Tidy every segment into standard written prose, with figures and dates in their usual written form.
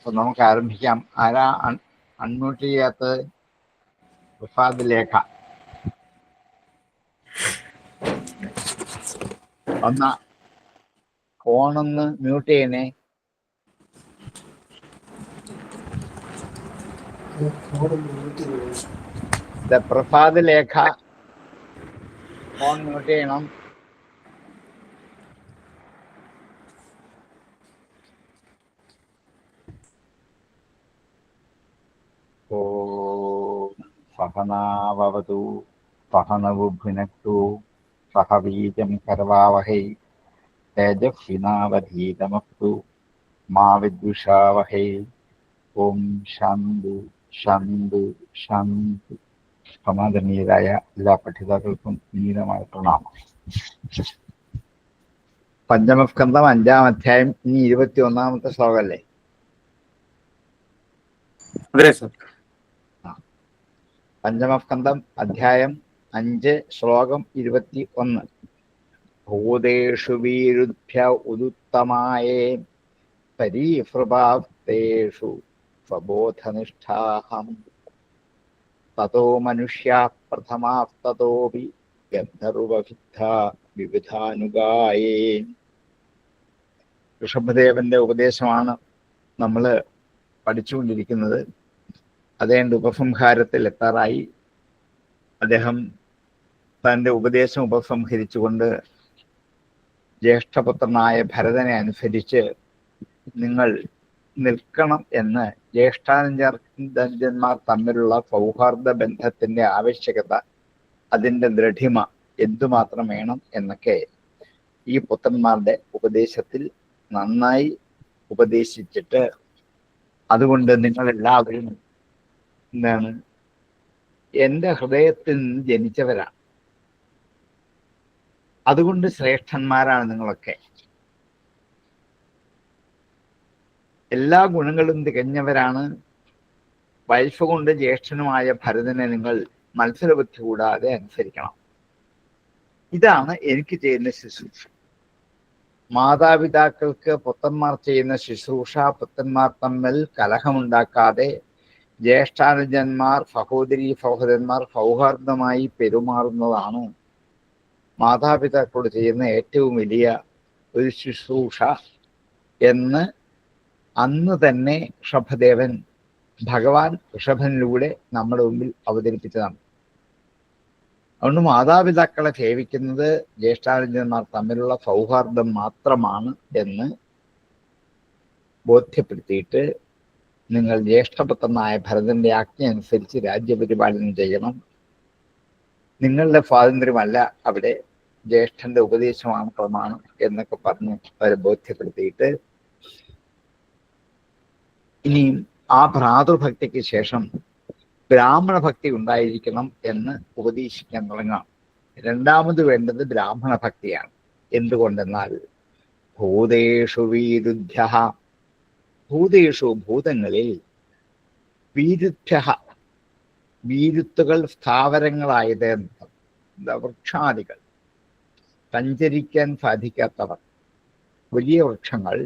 അപ്പൊ നമുക്ക് ആരംഭിക്കാം. ആരാ അൺമ്യൂട്ട് ചെയ്യാത്തത്? പ്രസാദ് ലേഖ ഒന്ന് ഫോണൊന്ന് മ്യൂട്ട് ചെയ്യണേ. പ്രസാദ് ലേഖ ഫോൺ മ്യൂട്ട് ചെയ്യണം. സഹനാവതു സഹനവു ഭുനക്തു സഹ വീര്യം കരവാവഹൈ തേജസ്വിനാവധീതമസ്തു മാ വിദ്വിഷാവഹൈ. ഓം ശാന്തി ശാന്തി ശാന്തി. സമാദരണീയരായ എല്ലാ പഠിതാക്കൾക്കും നീലമായ പ്രണാമം. പഞ്ചമസ്കന്ധം 5-ാം അധ്യായം. ഇനി 21-ാമത്തെ ശ്ലോകമല്ലേ? പഞ്ചമസ്കന്ധം അധ്യായം 5 ശ്ലോകം 21. ഭൂതേഷു വീരുഭ്യ ഉദുത്തമായേ പരീഫൃപാപ്തേഷു സ്വബോധനിഷ്ഠാഹം തതോ മനുഷ്യാ പ്രഥമാസ്തതോപി ഗന്ധർവവിദ്ധ വിവിധാനുഗായേ. ഋഷഭദേവന്റെ ഉപദേശമാണ് നമ്മൾ പഠിച്ചുകൊണ്ടിരിക്കുന്നത്. അതേണ്ട ഉപസംഹാരത്തിൽ എത്താറായി. അദ്ദേഹം തൻ്റെ ഉപദേശം ഉപസംഹരിച്ചുകൊണ്ട് ജ്യേഷ്ഠപുത്രനായ ഭരതനെ അനുസരിച്ച് നിങ്ങൾ നിൽക്കണം എന്ന് ജ്യേഷ്ഠാനുജന്മാർ തമ്മിലുള്ള സൗഹാർദ്ദ ബന്ധത്തിന്റെ ആവശ്യകത, അതിൻ്റെ ദൃഢിമ എന്തുമാത്രം വേണം എന്നൊക്കെ ഈ പുത്രന്മാരുടെ ഉപദേശത്തിൽ നന്നായി ഉപദേശിച്ചിട്ട്, അതുകൊണ്ട് നിങ്ങളെല്ലാവരും എന്താണ്, എൻ്റെ ഹൃദയത്തിൽ നിന്ന് ജനിച്ചവരാണ്, അതുകൊണ്ട് ശ്രേഷ്ഠന്മാരാണ് നിങ്ങളൊക്കെ, എല്ലാ ഗുണങ്ങളും തികഞ്ഞവരാണ്. വയസ്സുകൊണ്ട് ജ്യേഷ്ഠനുമായ ഭരതനെ നിങ്ങൾ മത്സരബുദ്ധി കൂടാതെ അനുസരിക്കണം. ഇതാണ് എനിക്ക് ചെയ്യുന്ന ശുശ്രൂഷ. മാതാപിതാക്കൾക്ക് പുത്രന്മാർ ചെയ്യുന്ന ശുശ്രൂഷ പുത്രന്മാർ തമ്മിൽ കലഹമുണ്ടാക്കാതെ ജ്യേഷ്ഠാനുജന്മാർ, സഹോദരീ സഹോദരന്മാർ സൗഹാർദ്ദമായി പെരുമാറുന്നതാണ് മാതാപിതാക്കളോട് ചെയ്യുന്ന ഏറ്റവും വലിയ ഒരു ശുശ്രൂഷ എന്ന് അന്ന് തന്നെ ഋഷഭദേവൻ ഭഗവാൻ ഋഷഭനിലൂടെ നമ്മുടെ മുമ്പിൽ അവതരിപ്പിച്ചതാണ്. അതുകൊണ്ട് മാതാപിതാക്കളെ സേവിക്കുന്നത് ജ്യേഷ്ഠാനുജന്മാർ തമ്മിലുള്ള സൗഹാർദ്ദം മാത്രമാണ് എന്ന് ബോധ്യപ്പെടുത്തിയിട്ട്, നിങ്ങൾ ജ്യേഷ്ഠപുത്രനായ ഭരതന്റെ ആജ്ഞ അനുസരിച്ച് രാജ്യപരിപാലനം ചെയ്യണം. നിങ്ങളുടെ സ്വാതന്ത്ര്യമല്ല അവിടെ, ജ്യേഷ്ഠന്റെ ഉപദേശമാണ് പ്രമാണം എന്നൊക്കെ പറഞ്ഞ് അവരെ ബോധ്യപ്പെടുത്തിയിട്ട്, ഇനിയും ആ ഭ്രാതൃഭക്തിക്ക് ശേഷം ബ്രാഹ്മണ ഭക്തി ഉണ്ടായിരിക്കണം എന്ന് ഉപദേശിക്കാൻ തുടങ്ങാം. രണ്ടാമത് വേണ്ടത് ബ്രാഹ്മണ ഭക്തിയാണ്. എന്തുകൊണ്ടെന്നാൽ ഭൂതേഷു വീരുഭ്യ, ഭൂതേഷു ഭൂതങ്ങളിൽ, വീരുഭ്യ വീരുത്തുകൾ സ്ഥാവരങ്ങളായത്, വൃക്ഷാദികൾ, സഞ്ചരിക്കാൻ സാധിക്കാത്തവർ, വലിയ വൃക്ഷങ്ങൾ,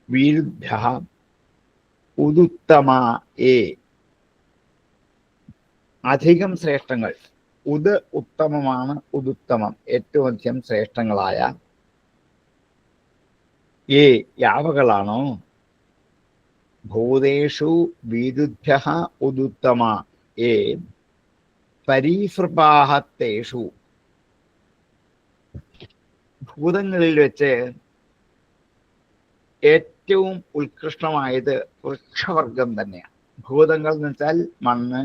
വീരുഭ്യ ഉദുത്തമ ഏ അധികം ശ്രേഷ്ഠങ്ങൾ. ഉത്തമമാണ്, ഉദുത്തമം ഏറ്റവും അധികം ശ്രേഷ്ഠങ്ങളായ ഏ യാവകളാണോ, ഭൂതേഷു വീരുഭ്യ ഉദുത്തമ ഏ പരീസൃപാഹത്തേഷു, ഭൂതങ്ങളിൽ വെച്ച് ഏറ്റവും ഉത്കൃഷ്ടമായത് വൃക്ഷവർഗം തന്നെയാണ്. ഭൂതങ്ങൾ എന്ന് വെച്ചാൽ മണ്ണ്,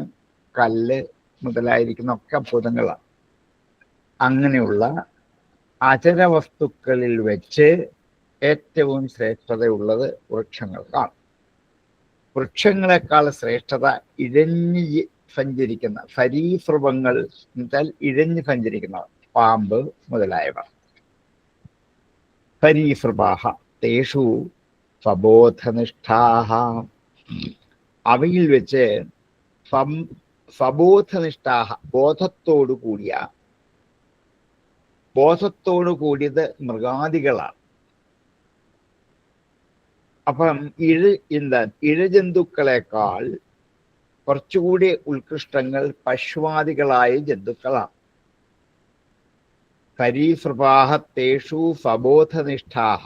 കല്ല് മുതലായിരിക്കുന്ന ഒക്കെ ഭൂതങ്ങളാണ്. അങ്ങനെയുള്ള അചരവസ്തുക്കളിൽ വെച്ച് ഏറ്റവും ശ്രേഷ്ഠതയുള്ളത് വൃക്ഷങ്ങൾക്കാണ്. വൃക്ഷങ്ങളെക്കാൾ ശ്രേഷ്ഠത ഇഴഞ്ഞ് സഞ്ചരിക്കുന്ന സരീസൃപങ്ങൾ എന്നുവെച്ചാൽ ഇഴഞ്ഞ് സഞ്ചരിക്കുന്നവ, പാമ്പ് മുതലായവ. സരീസൃപാഹ തേഷു സ്വബോധനിഷ്ഠാഹ, അവയിൽ വെച്ച് സ്വബോധനിഷ്ഠാഹ ബോധത്തോടു കൂടിയത് മൃഗാദികളാണ്. അപ്പം ഇഴജന്തുക്കളെക്കാൾ കുറച്ചുകൂടി ഉത്കൃഷ്ടങ്ങൾ പശുവാദികളായ ജന്തുക്കളാണ്. പരീസൃപാഹ തേഷു സബോധനിഷ്ഠാഹ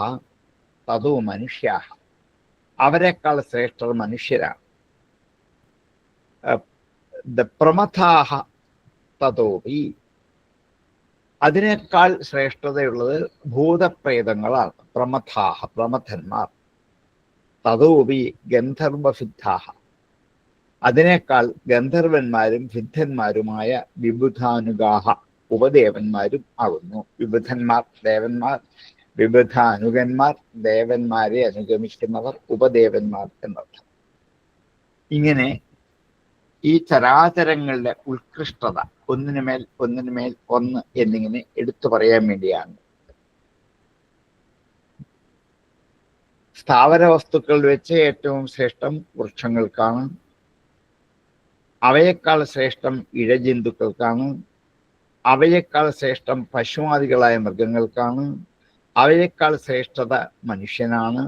തതോ മനുഷ്യാഹ. അവരെക്കാൾ ശ്രേഷ്ഠർ മനുഷ്യരാണ്. പ്രമഥാഹ തതോപി. അതിനേക്കാൾ ശ്രേഷ്ഠതയുള്ളത് ഭൂതപ്രേതങ്ങളാണ്. പ്രമഥാഹ, പ്രമഥന്മാർ. തതോപി ഗന്ധർവസിദ്ധാഹ. അതിനേക്കാൾ ഗന്ധർവന്മാരും സിദ്ധന്മാരുമായ വിബുധാനുഗാഹ, ഉപദേവന്മാരും ആകുന്നു. വിബുധന്മാർ ദേവന്മാർ, വിബുധാനുഗന്മാർ ദേവന്മാരെ അനുഗമിക്കുന്നവർ, ഉപദേവന്മാർ എന്നർത്ഥം. ഇങ്ങനെ ഈ ചരാചരങ്ങളുടെ ഉത്കൃഷ്ടത ഒന്നിനുമേൽ ഒന്ന് എന്നിങ്ങനെ എടുത്തു പറയാൻ വേണ്ടിയാണ്. സ്ഥാവര വസ്തുക്കൾ വെച്ച് ഏറ്റവും ശ്രേഷ്ഠം വൃക്ഷങ്ങൾക്കാണ്. അവയേക്കാൾ ശ്രേഷ്ഠം ഇഴജന്തുക്കൾക്കാണ്. അവയേക്കാൾ ശ്രേഷ്ഠം പശുവാദികളായ മൃഗങ്ങൾക്കാണ്. അവയേക്കാൾ ശ്രേഷ്ഠത മനുഷ്യനാണ്.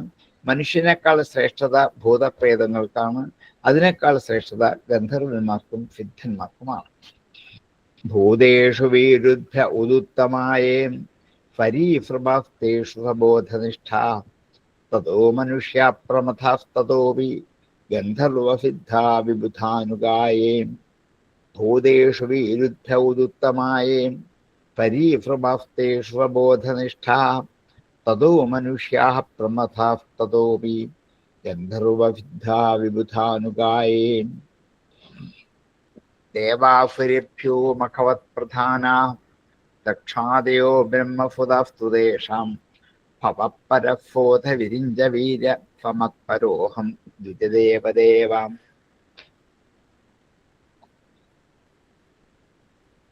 മനുഷ്യനേക്കാൾ ശ്രേഷ്ഠത ഭൂതപ്രേതങ്ങൾക്കാണ്. അതിനേക്കാൾ ശ്രേഷ്ഠത ഗന്ധർവന്മാർക്കും സിദ്ധന്മാർക്കുമാണ്. ഭൂതേഷു വിരുദ്ധ ഉദുത്തമായേ ഫരീഫൃഭസ്തേഷു സബോധനിഷ്ഠ തതോ മനുഷ്യ പ്രമഥാസ്തതോപി ഗന്ധർവസിദ്ധാ വിബുധാനുഗായേ. ഭൂതേഷു വിരുദ്ധ ഉദുത്തമായേ ഫരീഫൃഭസ്തേഷു സബോധനിഷ്ഠ തതോ മനുഷ്യാ പ്രമഥാസ്തതോപി ഗന്ധർവസിദ്ധാ വിബുധാനുഗായേ. ദേവാസുരേഭ്യോ മഖവത് പ്രധാനാ ദക്ഷാദയോ ബ്രഹ്മഫുതാസ്തുതേഷാം ഭവപരഫോധ വിരിഞ്ച വീര സമത്പരോഹം ദ്വിജദേവദേവാം.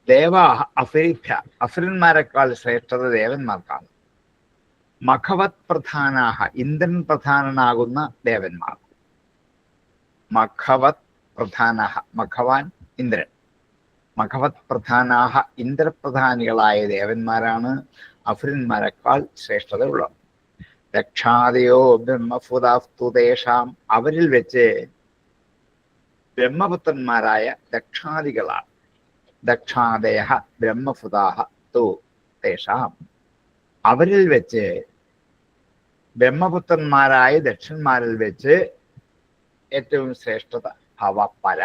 ദേവാ അസുരേഭ്യ, അസുരന്മാരെക്കാൾ ശ്രേഷ്ഠത ദേവന്മാർക്കാണ്. മഖവത് പ്രധാനാഹ, ഇന്ദ്രൻ പ്രധാനനാകുന്ന ദേവന്മാർ. മഖവത് പ്രധാനാഹ, മഖവാൻ ഇന്ദ്രൻ. മഖവത് പ്രധാനാഹ, ഇന്ദ്രപ്രധാനികളായ ദേവന്മാരാണ് അസുരന്മാരെക്കാൾ ശ്രേഷ്ഠതയുള്ളത്. ദക്ഷാദയോ ബ്രഹ്മഫുതാസ്തുതേഷാം, അവരിൽ വെച്ച് ബ്രഹ്മപുത്രന്മാരായ ദക്ഷാദികളാണ്. ദക്ഷാദയ ബ്രഹ്മഫുതാഹ തു തേഷാം, അവരിൽ വെച്ച് ബ്രഹ്മപുത്രന്മാരായ ദക്ഷന്മാരിൽ വെച്ച് ഏറ്റവും ശ്രേഷ്ഠത ഭവപര,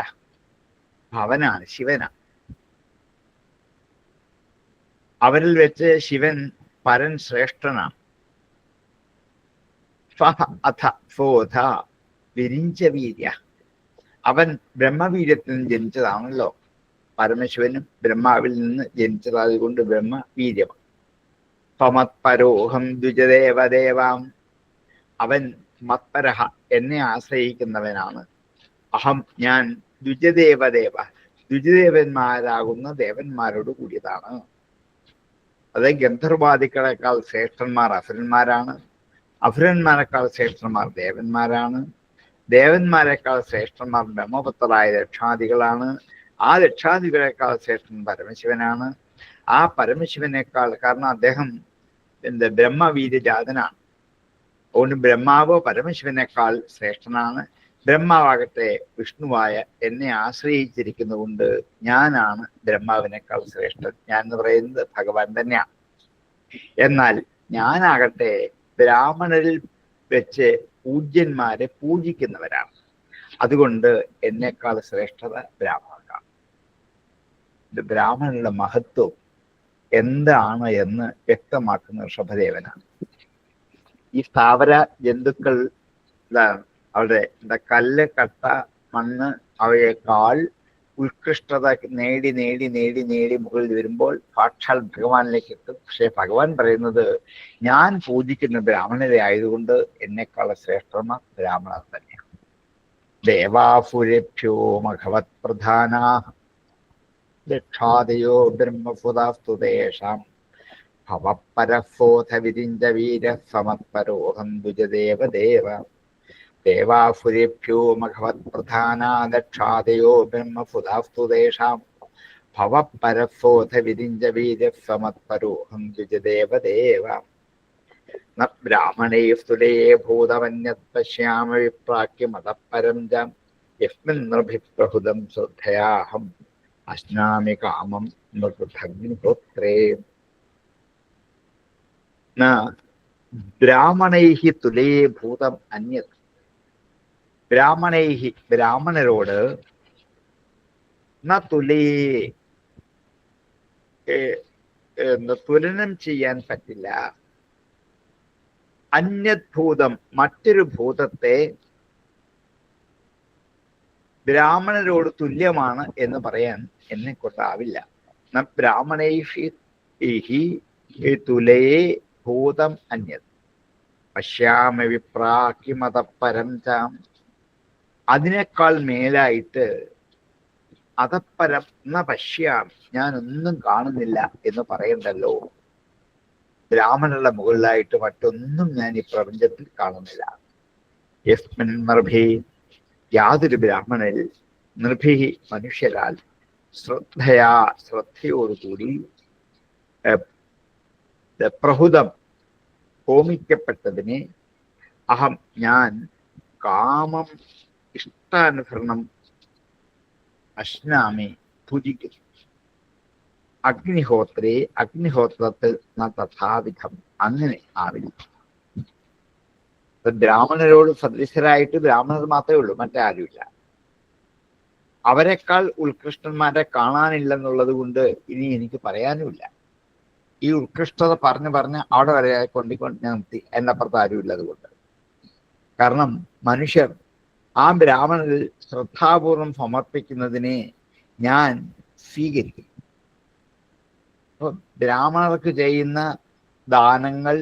ഭവനാണ്, ശിവനാണ്. അവരിൽ വെച്ച് ശിവൻ പരൻ ശ്രേഷ്ഠനാണ്. അഥ ഫോധ വിരിഞ്ച വീര്യ, അവൻ ബ്രഹ്മവീര്യത്തിൽ നിന്ന് ജനിച്ചതാണല്ലോ. പരമശിവനും ബ്രഹ്മാവിൽ നിന്ന് ജനിച്ചതായതുകൊണ്ട് ബ്രഹ്മവീര്യമാണ്. പമത്പരോഹം ദ്വിജദേവദേവാം, അവൻ മത്പരഹ, എന്നെ ആശ്രയിക്കുന്നവനാണ്. അഹം, ഞാൻ ദ്വിജദേവദേവ, ദ്വിജദേവന്മാരാകുന്ന ദേവന്മാരോട് കൂടിയതാണ്. അത് ഗന്ധർവാദികളെക്കാൾ ശ്രേഷ്ഠന്മാർ അസുരന്മാരാണ്. അസുരന്മാരെക്കാൾ ശ്രേഷ്ഠന്മാർ ദേവന്മാരാണ്. ദേവന്മാരെക്കാൾ ശ്രേഷ്ഠന്മാർ ബ്രഹ്മപുത്രരായ രക്ഷാദികളാണ്. ആ രക്ഷാദികളെക്കാൾ ശ്രേഷ്ഠൻ പരമശിവനാണ്. ആ പരമശിവനേക്കാൾ, കാരണം അദ്ദേഹം ബ്രഹ്മവീര്യജാതനാണ്. അതുകൊണ്ട് ബ്രഹ്മാവ് പരമശിവനേക്കാൾ ശ്രേഷ്ഠനാണ്. ബ്രഹ്മാവാകട്ടെ വിഷ്ണുവായ എന്നെ ആശ്രയിച്ചിരിക്കുന്നതുകൊണ്ട് ഞാനാണ് ബ്രഹ്മാവിനേക്കാൾ ശ്രേഷ്ഠൻ. ഞാൻ എന്ന് പറയുന്നത് ഭഗവാൻ തന്നെയാണ്. എന്നാൽ ഞാനാകട്ടെ ബ്രാഹ്മണരിൽ വെച്ച് പൂജ്യന്മാരെ പൂജിക്കുന്നവരാണ്. അതുകൊണ്ട് എന്നേക്കാൾ ശ്രേഷ്ഠത ബ്രാഹ്മണർക്കാണ്. ഇത് ബ്രാഹ്മണരുടെ മഹത്വം എന്താണ് എന്ന് വ്യക്തമാക്കുന്ന ഋഷഭദേവനാണ്. ഈ സ്ഥാവര ജന്തുക്കൾ അവരുടെ കല്ല്, കട്ട, മണ്ണ് അവയേക്കാൾ ഉത്കൃഷ്ടത നേടി നേടി നേടി നേടി മുകളിൽ വരുമ്പോൾ സാക്ഷാൽ ഭഗവാനിലേക്ക് എത്തും. പക്ഷെ ഭഗവാൻ പറയുന്നത്, ഞാൻ പൂജിക്കുന്ന ബ്രാഹ്മണരെ ആയതുകൊണ്ട് എന്നെക്കാൾ ശ്രേഷ്ഠന്മാർ ബ്രാഹ്മണർ തന്നെയാണ്. ദേവാസുരേഭ്യോ മഖവത് പ്രധാനാ ദക്ഷാദയോ ബ്രഹ്മഫുതാസ്തുതേഷാം ഭവപരഫോധ വിരിഞ്ച വീര സമത്പരോഹം ദ്വിജദേവദേവ. ദേവാസുരേഭ്യോ മഖവത് പ്രധാനാ ദക്ഷാദയോ ബ്രഹ്മഫുതാസ്തുതേഷാം ഭവപരഫോധ വിരിഞ്ച വീര സമത്പരോഹം ദ്വിജദേവദേവ. ന ബ്രാഹ്മണേ സ്തുലേ ഭൂതമന്യത് പശ്യാമ വിപ്രാക്യമതപരം ച യസ്മിൻ നൃഭിപ്രഹുതം ശ്രദ്ധയാഹം അശ്നാമി കാമം നൃഗ്നിഹോത്രേ. ന ബ്രാഹ്മണൈഹി തുലേ ഭൂതം അന്യത്. ബ്രാഹ്മണൈഹി ബ്രാഹ്മണരോട് ന തുലേ തുലനം ചെയ്യാൻ പറ്റില്ല. അന്യത് ഭൂതം മറ്റൊരു ഭൂതത്തെ ബ്രാഹ്മണരോട് തുല്യമാണ് എന്ന് പറയാൻ എന്നെ കൊണ്ടാവില്ല. ന ബ്രാഹ്മണൈഹി തുലേ ഭൂതം അന്യത് പശ്യാമ വിപ്രാക്കിമതപരം ചാം. അതിനേക്കാൾ മേലായിട്ട് അതപ്പരം ന പശ്യാം ഞാനൊന്നും കാണുന്നില്ല എന്ന് പറയണ്ടല്ലോ. ബ്രാഹ്മണരുടെ മുകളിലായിട്ട് മറ്റൊന്നും ഞാൻ ഈ പ്രപഞ്ചത്തിൽ കാണുന്നില്ല. യസ്മിൻ നൃഭി യാതൊരു ബ്രാഹ്മണരിൽ നൃഭി മനുഷ്യരാൽ ശ്രദ്ധയാ ശ്രദ്ധയോടുകൂടി പ്രഹുതം ഹോമിക്കപ്പെട്ടതിനെ അഹം ഞാൻ കാമം ഇഷ്ടാനുസരണം അശ്നാമി ഭുജിക്കുന്നു. അഗ്നിഹോത്രേ അഗ്നിഹോത്രത്തിൽ തഥാവിധം അങ്ങനെ ആവില്ല. ബ്രാഹ്മണരോട് സദൃശരായിട്ട് ബ്രാഹ്മണർ മാത്രമേ ഉള്ളൂ, മറ്റാരുമില്ല. അവരെക്കാൾ ഉത്കൃഷ്ടന്മാരെ കാണാനില്ലെന്നുള്ളത് കൊണ്ട് ഇനി എനിക്ക് പറയാനുമില്ല. ഈ ഉത്കൃഷ്ടത പറഞ്ഞ് അവിടെ വരെ കൊണ്ടിക്കൊണ്ട് ഞാൻ നിർത്തി. എന്നപ്പുറത്ത് ആരുമില്ല. അതുകൊണ്ട് കാരണം മനുഷ്യർ ആ ബ്രാഹ്മണരിൽ ശ്രദ്ധാപൂർവം സമർപ്പിക്കുന്നതിനെ ഞാൻ സ്വീകരിക്കും. അപ്പൊ ബ്രാഹ്മണർക്ക് ചെയ്യുന്ന ദാനങ്ങൾ,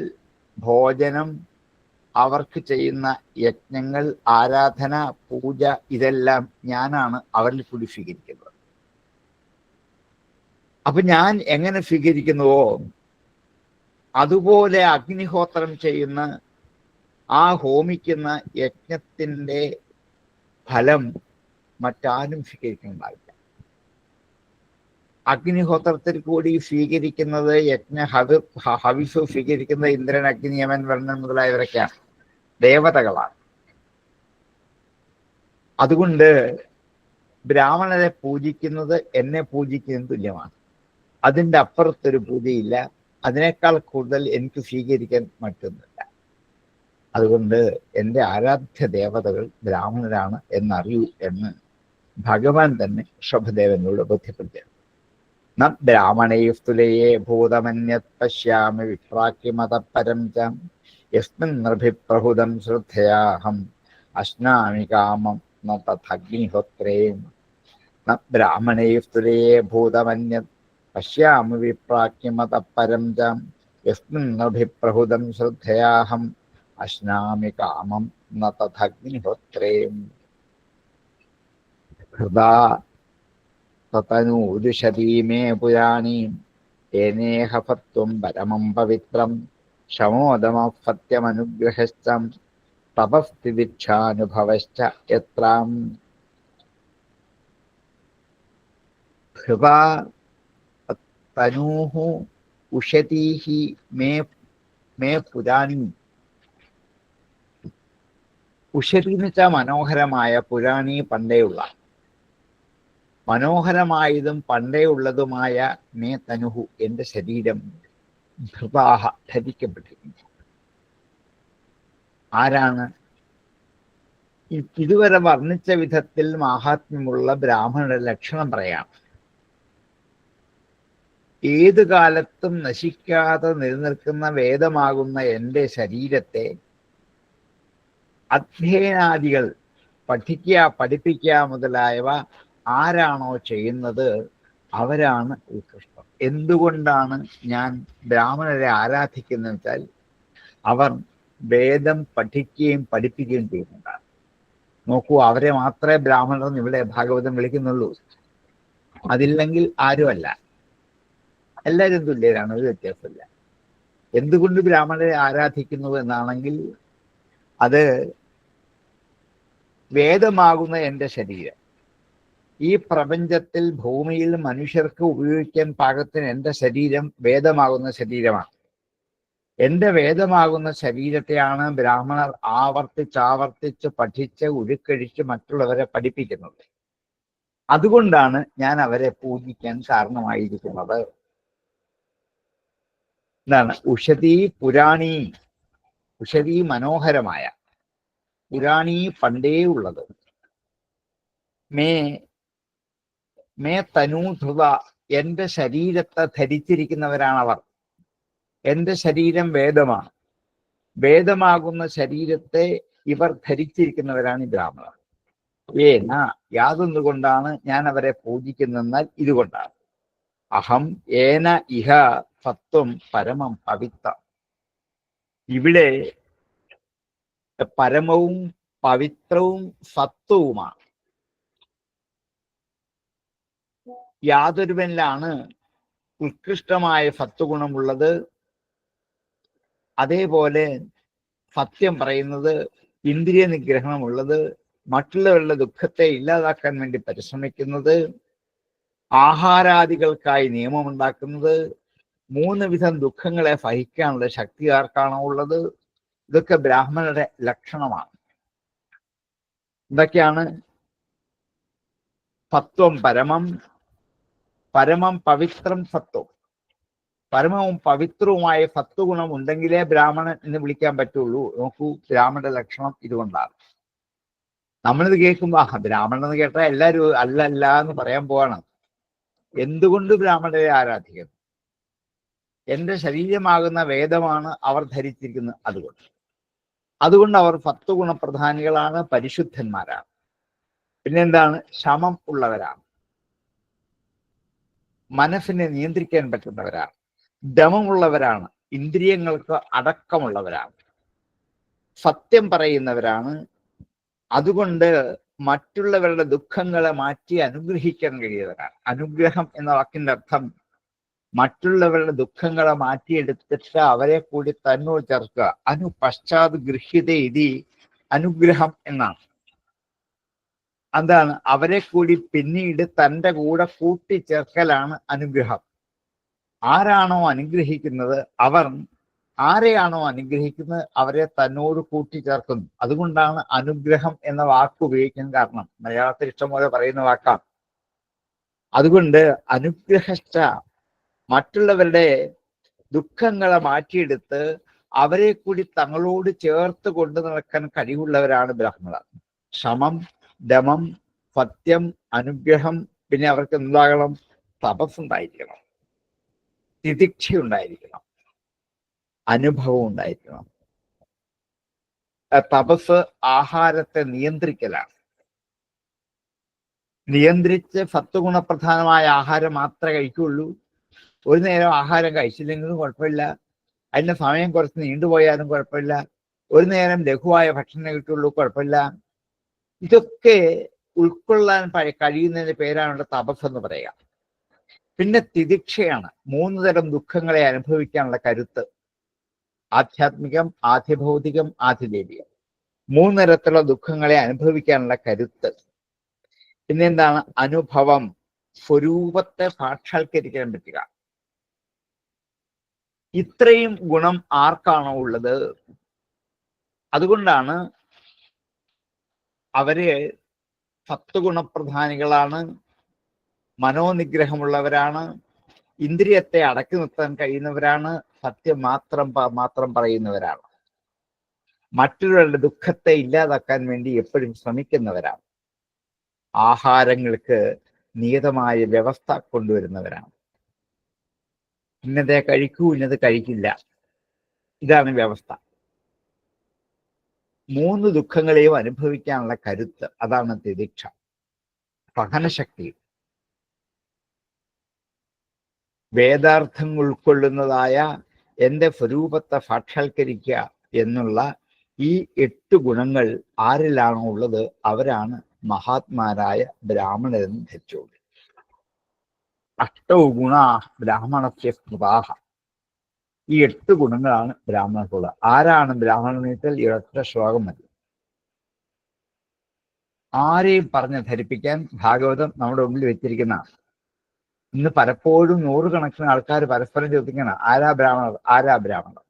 ഭോജനം, അവർക്ക് ചെയ്യുന്ന യജ്ഞങ്ങൾ, ആരാധന, പൂജ ഇതെല്ലാം ഞാനാണ് അവരിൽ കൂടി സ്വീകരിക്കുന്നത്. അപ്പൊ ഞാൻ എങ്ങനെ സ്വീകരിക്കുന്നുവോ അതുപോലെ അഗ്നിഹോത്രം ചെയ്യുന്ന ആ ഹോമിക്കുന്ന യജ്ഞത്തിന്റെ ഫലം മറ്റാരും സ്വീകരിക്കുന്നുണ്ടാവില്ല. അഗ്നിഹോത്രത്തിൽ കൂടി സ്വീകരിക്കുന്നത് ഹവിസ് സ്വീകരിക്കുന്നത് ഇന്ദ്രൻ, അഗ്നി, യമൻ, വർണ്ണൻ മുതലായവരൊക്കെയാണ്, ദേവതകളാണ്. അതുകൊണ്ട് ബ്രാഹ്മണരെ പൂജിക്കുന്നത് എന്നെ പൂജിക്കുന്നതിന് തുല്യമാണ്. അതിൻ്റെ അപ്പുറത്തൊരു പൂജയില്ല. അതിനേക്കാൾ കൂടുതൽ എനിക്ക് സ്വീകരിക്കാൻ മറ്റൊന്നുമില്ല. അതുകൊണ്ട് എൻ്റെ ആരാധ്യ ദേവതകൾ ബ്രാഹ്മണരാണ് എന്നറിയൂ എന്ന് ഭഗവാൻ തന്നെ ഋഷഭദേവനോട് ബോധ്യപ്പെടുത്തി. ന ബ്രാഹ്മണൈസ്തുലയേ ഭൂതമന്യത് പശ്യാമി വിപ്രാക്യമതപരം ച യസ്മിൻ നൃഭിപ്രഹുതം ശ്രദ്ധയാഹം അശ്നാമി കാമം ന തഥഗ്നിഹോത്രേ. ന ബ്രാഹ്മണൈസ്തുലയേ ഭൂതമന്യത് പശ്യാമി വിപ്രാക്യമതപരം ച യസ്മിൻ നൃഭിപ്രഹുതം ശ്രദ്ധയാഹം അശ്നാമി കാമം ന തഥഗ്നിഹോത്രേ. ഹൃദാ തതനൂരുഷതീ മേ പുരാണീ ഏനേഹഫത്വം പരമം പവിത്രം ശമോദമഫത്യമനുഗ്രഹശ്ച തപസ്ഥിതിച്ഛാനുഭവശ്ച യത്രാം. ഹൃദാ തനൂഃ ഉഷതീഃ മേ പുരാണീ. ഉഷതി എന്ന് വെച്ചാൽ മനോഹരമായ, പുരാണി പണ്ടേയുള്ള, മനോഹരമായതും പണ്ടേ ഉള്ളതുമായ മേ തനുഹു എൻ്റെ ശരീരം ധൃതാഹ ധരിക്കപ്പെട്ടിരിക്കുന്നു. ആരാണ്? ഇതുവരെ വർണ്ണിച്ച വിധത്തിൽ മാഹാത്മ്യമുള്ള ബ്രാഹ്മണരുടെ ലക്ഷണം പറയാം. ഏതു കാലത്തും നശിക്കാതെ നിലനിൽക്കുന്ന വേദമാകുന്ന എൻ്റെ ശരീരത്തെ അധ്യയനാദികൾ പഠിക്കുക, പഠിപ്പിക്കുക മുതലായവ ആരാണോ ചെയ്യുന്നത് അവരാണ് ഉത്കൃഷ്ടം. എന്തുകൊണ്ടാണ് ഞാൻ ബ്രാഹ്മണരെ ആരാധിക്കുന്നത് വെച്ചാൽ അവർ വേദം പഠിക്കുകയും പഠിപ്പിക്കുകയും ചെയ്യുന്നുണ്ടാണ്. നോക്കൂ, അവരെ മാത്രമേ ബ്രാഹ്മണർ ഇവിടെ ഭാഗവതം വിളിക്കുന്നുള്ളൂ. അതില്ലെങ്കിൽ ആരുമല്ല, എല്ലാവരും തുല്യരാണ്, ഒരു വ്യത്യാസമില്ല. എന്തുകൊണ്ട് ബ്രാഹ്മണരെ ആരാധിക്കുന്നു എന്നാണെങ്കിൽ അത് വേദമാകുന്ന എൻ്റെ ശരീരം, ഈ പ്രപഞ്ചത്തിൽ ഭൂമിയിൽ മനുഷ്യർക്ക് ഉപയോഗിക്കാൻ പാകത്തിന് എൻ്റെ ശരീരം വേദമാകുന്ന ശരീരമാണ്. എന്റെ വേദമാകുന്ന ശരീരത്തെയാണ് ബ്രാഹ്മണർ ആവർത്തിച്ചാവർത്തിച്ച് പഠിച്ച് ഉരുക്കഴിച്ച് മറ്റുള്ളവരെ പഠിപ്പിക്കുന്നത്. അതുകൊണ്ടാണ് ഞാൻ അവരെ പൂജിക്കാൻ കാരണമായിരിക്കുന്നത്. എന്താണ്? ഉഷതി പുരാണി, ഉഷതി മനോഹരമായ, പുരാണി പണ്ടേ ഉള്ളത്. മേ തനൂധൃത, എന്റെ ശരീരത്തെ ധരിച്ചിരിക്കുന്നവരാണവർ. എന്റെ ശരീരം വേദമാണ്. വേദമാകുന്ന ശരീരത്തെ ഇവർ ധരിച്ചിരിക്കുന്നവരാണ് ഈ ബ്രാഹ്മണർ. യാതൊന്നുകൊണ്ടാണ് ഞാൻ അവരെ പൂജിക്കുന്നതെന്നാൽ ഇതുകൊണ്ടാണ്. അഹം ഏന ഇഹ സത്വം പരമം പവിത്ര. ഇവിടെ പരമവും പവിത്രവും സത്വവുമാണ്. യാതൊരുവനിലാണ് ഉത്കൃഷ്ടമായ സത്വഗുണമുള്ളത്, അതേപോലെ സത്യം പറയുന്നത്, ഇന്ദ്രിയ നിഗ്രഹമുള്ളത്, മറ്റുള്ളവരുടെ ദുഃഖത്തെ ഇല്ലാതാക്കാൻ വേണ്ടി പരിശ്രമിക്കുന്നത്, ആഹാരാദികൾക്കായി നിയമമുണ്ടാക്കുന്നത്, 3 വിധം ദുഃഖങ്ങളെ സഹിക്കാനുള്ള ശക്തി ആർക്കാണോ ഉള്ളത്, ഇതൊക്കെ ബ്രാഹ്മണരുടെ ലക്ഷണമാണ്. ഇതൊക്കെയാണ് സത്വം പരമം, പരമം പവിത്രം സത്വം. പരമവും പവിത്രവുമായ സത്വഗുണം ഉണ്ടെങ്കിലേ ബ്രാഹ്മണൻ എന്ന് വിളിക്കാൻ പറ്റുള്ളൂ. നോക്കൂ, ബ്രാഹ്മണ ലക്ഷണം ഇതുകൊണ്ടാണ്. നമ്മളിത് കേൾക്കുമ്പോൾ ബ്രാഹ്മണൻ എന്ന് കേട്ടാൽ എല്ലാവരും അല്ല എന്ന് പറയാൻ പോവാണ്. എന്തുകൊണ്ട് ബ്രാഹ്മണരെ ആരാധിക്കുന്നു? എന്റെ ശരീരമാകുന്ന വേദമാണ് അവർ ധരിച്ചിരിക്കുന്നത്. അതുകൊണ്ട് അവർ സത്വഗുണപ്രധാനികളാണ്, പരിശുദ്ധന്മാരാണ്. പിന്നെന്താണ്? ശമം ഉള്ളവരാണ്, മനസ്സിനെ നിയന്ത്രിക്കാൻ പറ്റുന്നവരാണ്, ദമമുള്ളവരാണ്, ഇന്ദ്രിയങ്ങൾക്ക് അടക്കമുള്ളവരാണ്, സത്യം പറയുന്നവരാണ്. അതുകൊണ്ട് മറ്റുള്ളവരുടെ ദുഃഖങ്ങളെ മാറ്റി അനുഗ്രഹിക്കാൻ കഴിയുന്നവരാണ്. അനുഗ്രഹം എന്ന വാക്കിന്റെ അർത്ഥം മറ്റുള്ളവരുടെ ദുഃഖങ്ങളെ മാറ്റിയെടുത്തിട്ട് അവരെ കൂടി തന്നോട് ചേർക്കുക. പശ്ചാത് ഗൃഹ്യത ഇതി അനുഗ്രഹം എന്നാണ്. എന്താണ്? അവരെ കൂടി പിന്നീട് തൻ്റെ കൂടെ കൂട്ടിച്ചേർക്കലാണ് അനുഗ്രഹം. ആരാണോ അനുഗ്രഹിക്കുന്നത്, ആരെയാണോ അനുഗ്രഹിക്കുന്നത് അവരെ തന്നോട് കൂട്ടിച്ചേർക്കുന്നു. അതുകൊണ്ടാണ് അനുഗ്രഹം എന്ന വാക്ക് ഉപയോഗിക്കാൻ കാരണം. മലയാളത്തിൽ ഇഷ്ടംപോലെ പറയുന്ന വാക്കാണ്. അതുകൊണ്ട് അനുഗ്രഹശ്ച, മറ്റുള്ളവരുടെ ദുഃഖങ്ങളെ മാറ്റിയെടുത്ത് അവരെ കൂടി തങ്ങളോട് ചേർത്ത് കൊണ്ടു നടക്കാൻ കഴിവുള്ളവരാണ് ബ്രാഹ്മണർ. ശമം, ദമം, സത്യം, അനുഗ്രഹം. പിന്നെ അവർക്ക് എന്താകണം? തപസ്സുണ്ടായിരിക്കണം, തിതിക്ഷയുണ്ടായിരിക്കണം, അനുഭവം ഉണ്ടായിരിക്കണം. തപസ് ആഹാരത്തെ നിയന്ത്രിക്കലാണ്. നിയന്ത്രിച്ച് സത്വഗുണപ്രധാനമായ ആഹാരം മാത്രമേ കഴിക്കുള്ളൂ. ഒരു നേരം ആഹാരം കഴിച്ചില്ലെങ്കിലും കുഴപ്പമില്ല, അതിന്റെ സമയം കുറച്ച് നീണ്ടുപോയാലും കുഴപ്പമില്ല, ഒരു നേരം ലഘുവായ ഭക്ഷണം കിട്ടുള്ളൂ, കുഴപ്പമില്ല. ഇതൊക്കെ ഉൾക്കൊള്ളാൻ കഴിയുന്നതിന്റെ പേരാണ് തപസ് എന്ന് പറയുക. പിന്നെ തിതിക്ഷയാണ്, 3 തരം ദുഃഖങ്ങളെ അനുഭവിക്കാനുള്ള കരുത്ത്. ആധ്യാത്മികം, ആധിഭൗതികം, ആധിദൈവികം. 3 തരത്തിലുള്ള ദുഃഖങ്ങളെ അനുഭവിക്കാനുള്ള കരുത്ത്. പിന്നെന്താണ്? അനുഭവം, സ്വരൂപത്തെ സാക്ഷാത്കരിക്കാൻ പറ്റുക. ഇത്രയും ഗുണം ആർക്കാണോ ഉള്ളത്, അതുകൊണ്ടാണ് അവര് സത്വഗുണപ്രധാനികളാണ്, മനോനിഗ്രഹമുള്ളവരാണ്, ഇന്ദ്രിയത്തെ അടക്കി നിർത്താൻ കഴിയുന്നവരാണ്, സത്യം മാത്രം പറയുന്നവരാണ്, മറ്റുള്ളവരുടെ ദുഃഖത്തെ ഇല്ലാതാക്കാൻ വേണ്ടി എപ്പോഴും ശ്രമിക്കുന്നവരാണ്, ആഹാരങ്ങൾക്ക് നിയതമായ വ്യവസ്ഥ കൊണ്ടുവരുന്നവരാണ്. ഇന്നത്തെ കഴിക്കൂ, ഇന്നത് കഴിക്കില്ല, ഇതാണ് വ്യവസ്ഥ. 3 ദുഃഖങ്ങളെയും അനുഭവിക്കാനുള്ള കരുത്ത്, അതാണ് തിതിക്ഷ. സഹനശക്തി, വേദാർത്ഥങ്ങൾ ഉൾക്കൊള്ളുന്നതായ എൻ്റെ സ്വരൂപത്തെ സാക്ഷാത്കരിക്കുക എന്നുള്ള ഈ 8 ഗുണങ്ങൾ ആരിലാണോ ഉള്ളത് അവരാണ് മഹാത്മാരായ ബ്രാഹ്മണരെന്ന് ധരിച്ചോളൂ. 8 ഗുണാ ബ്രാഹ്മണസ്യ സ്മൃതാഹ. ഈ 8 ഗുണങ്ങളാണ് ബ്രാഹ്മണർക്കുള്ളത്. ആരാണ് ബ്രാഹ്മണൻ എന്ന് വെച്ചാൽ ഈ ഒറ്റ ശ്ലോകം മതി. ആരെയും പറഞ്ഞ് ധരിപ്പിക്കാൻ ഭാഗവതം നമ്മുടെ മുമ്പിൽ വെച്ചിരിക്കുന്നതാണ്. ഇന്ന് പലപ്പോഴും 100 കണക്കിന് ആൾക്കാർ പരസ്പരം ചോദിക്കണം, ആരാ ബ്രാഹ്മണർ, ആരാ ബ്രാഹ്മണർ.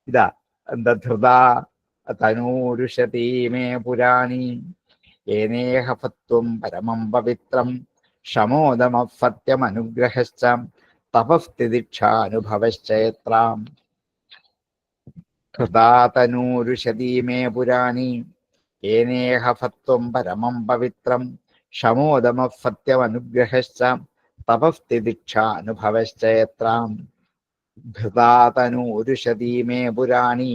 ഇതാ ധൃതാ തനൂരുഷതീ മേ പുരാണി ഏനേഹഫത്വം പരമം പവിത്രം ക്ഷമോദമഫത്യമനുഗ്രഹശ്ച തപസ്ഥിതിക്ഷാനുഭവശ്ചേത്രാം ധൃതാ തനൂരുഷതീ മേ പുരാണി ഏനേഹഫത്വം പരമം പവിത്രം ക്ഷമോദമഫത്യമനുഗ്രഹശ്ച തപസ്ഥിതിക്ഷാനുഭവശ്ചേത്രാം ധൃതാ തനൂരുഷതീ മേ പുരാണി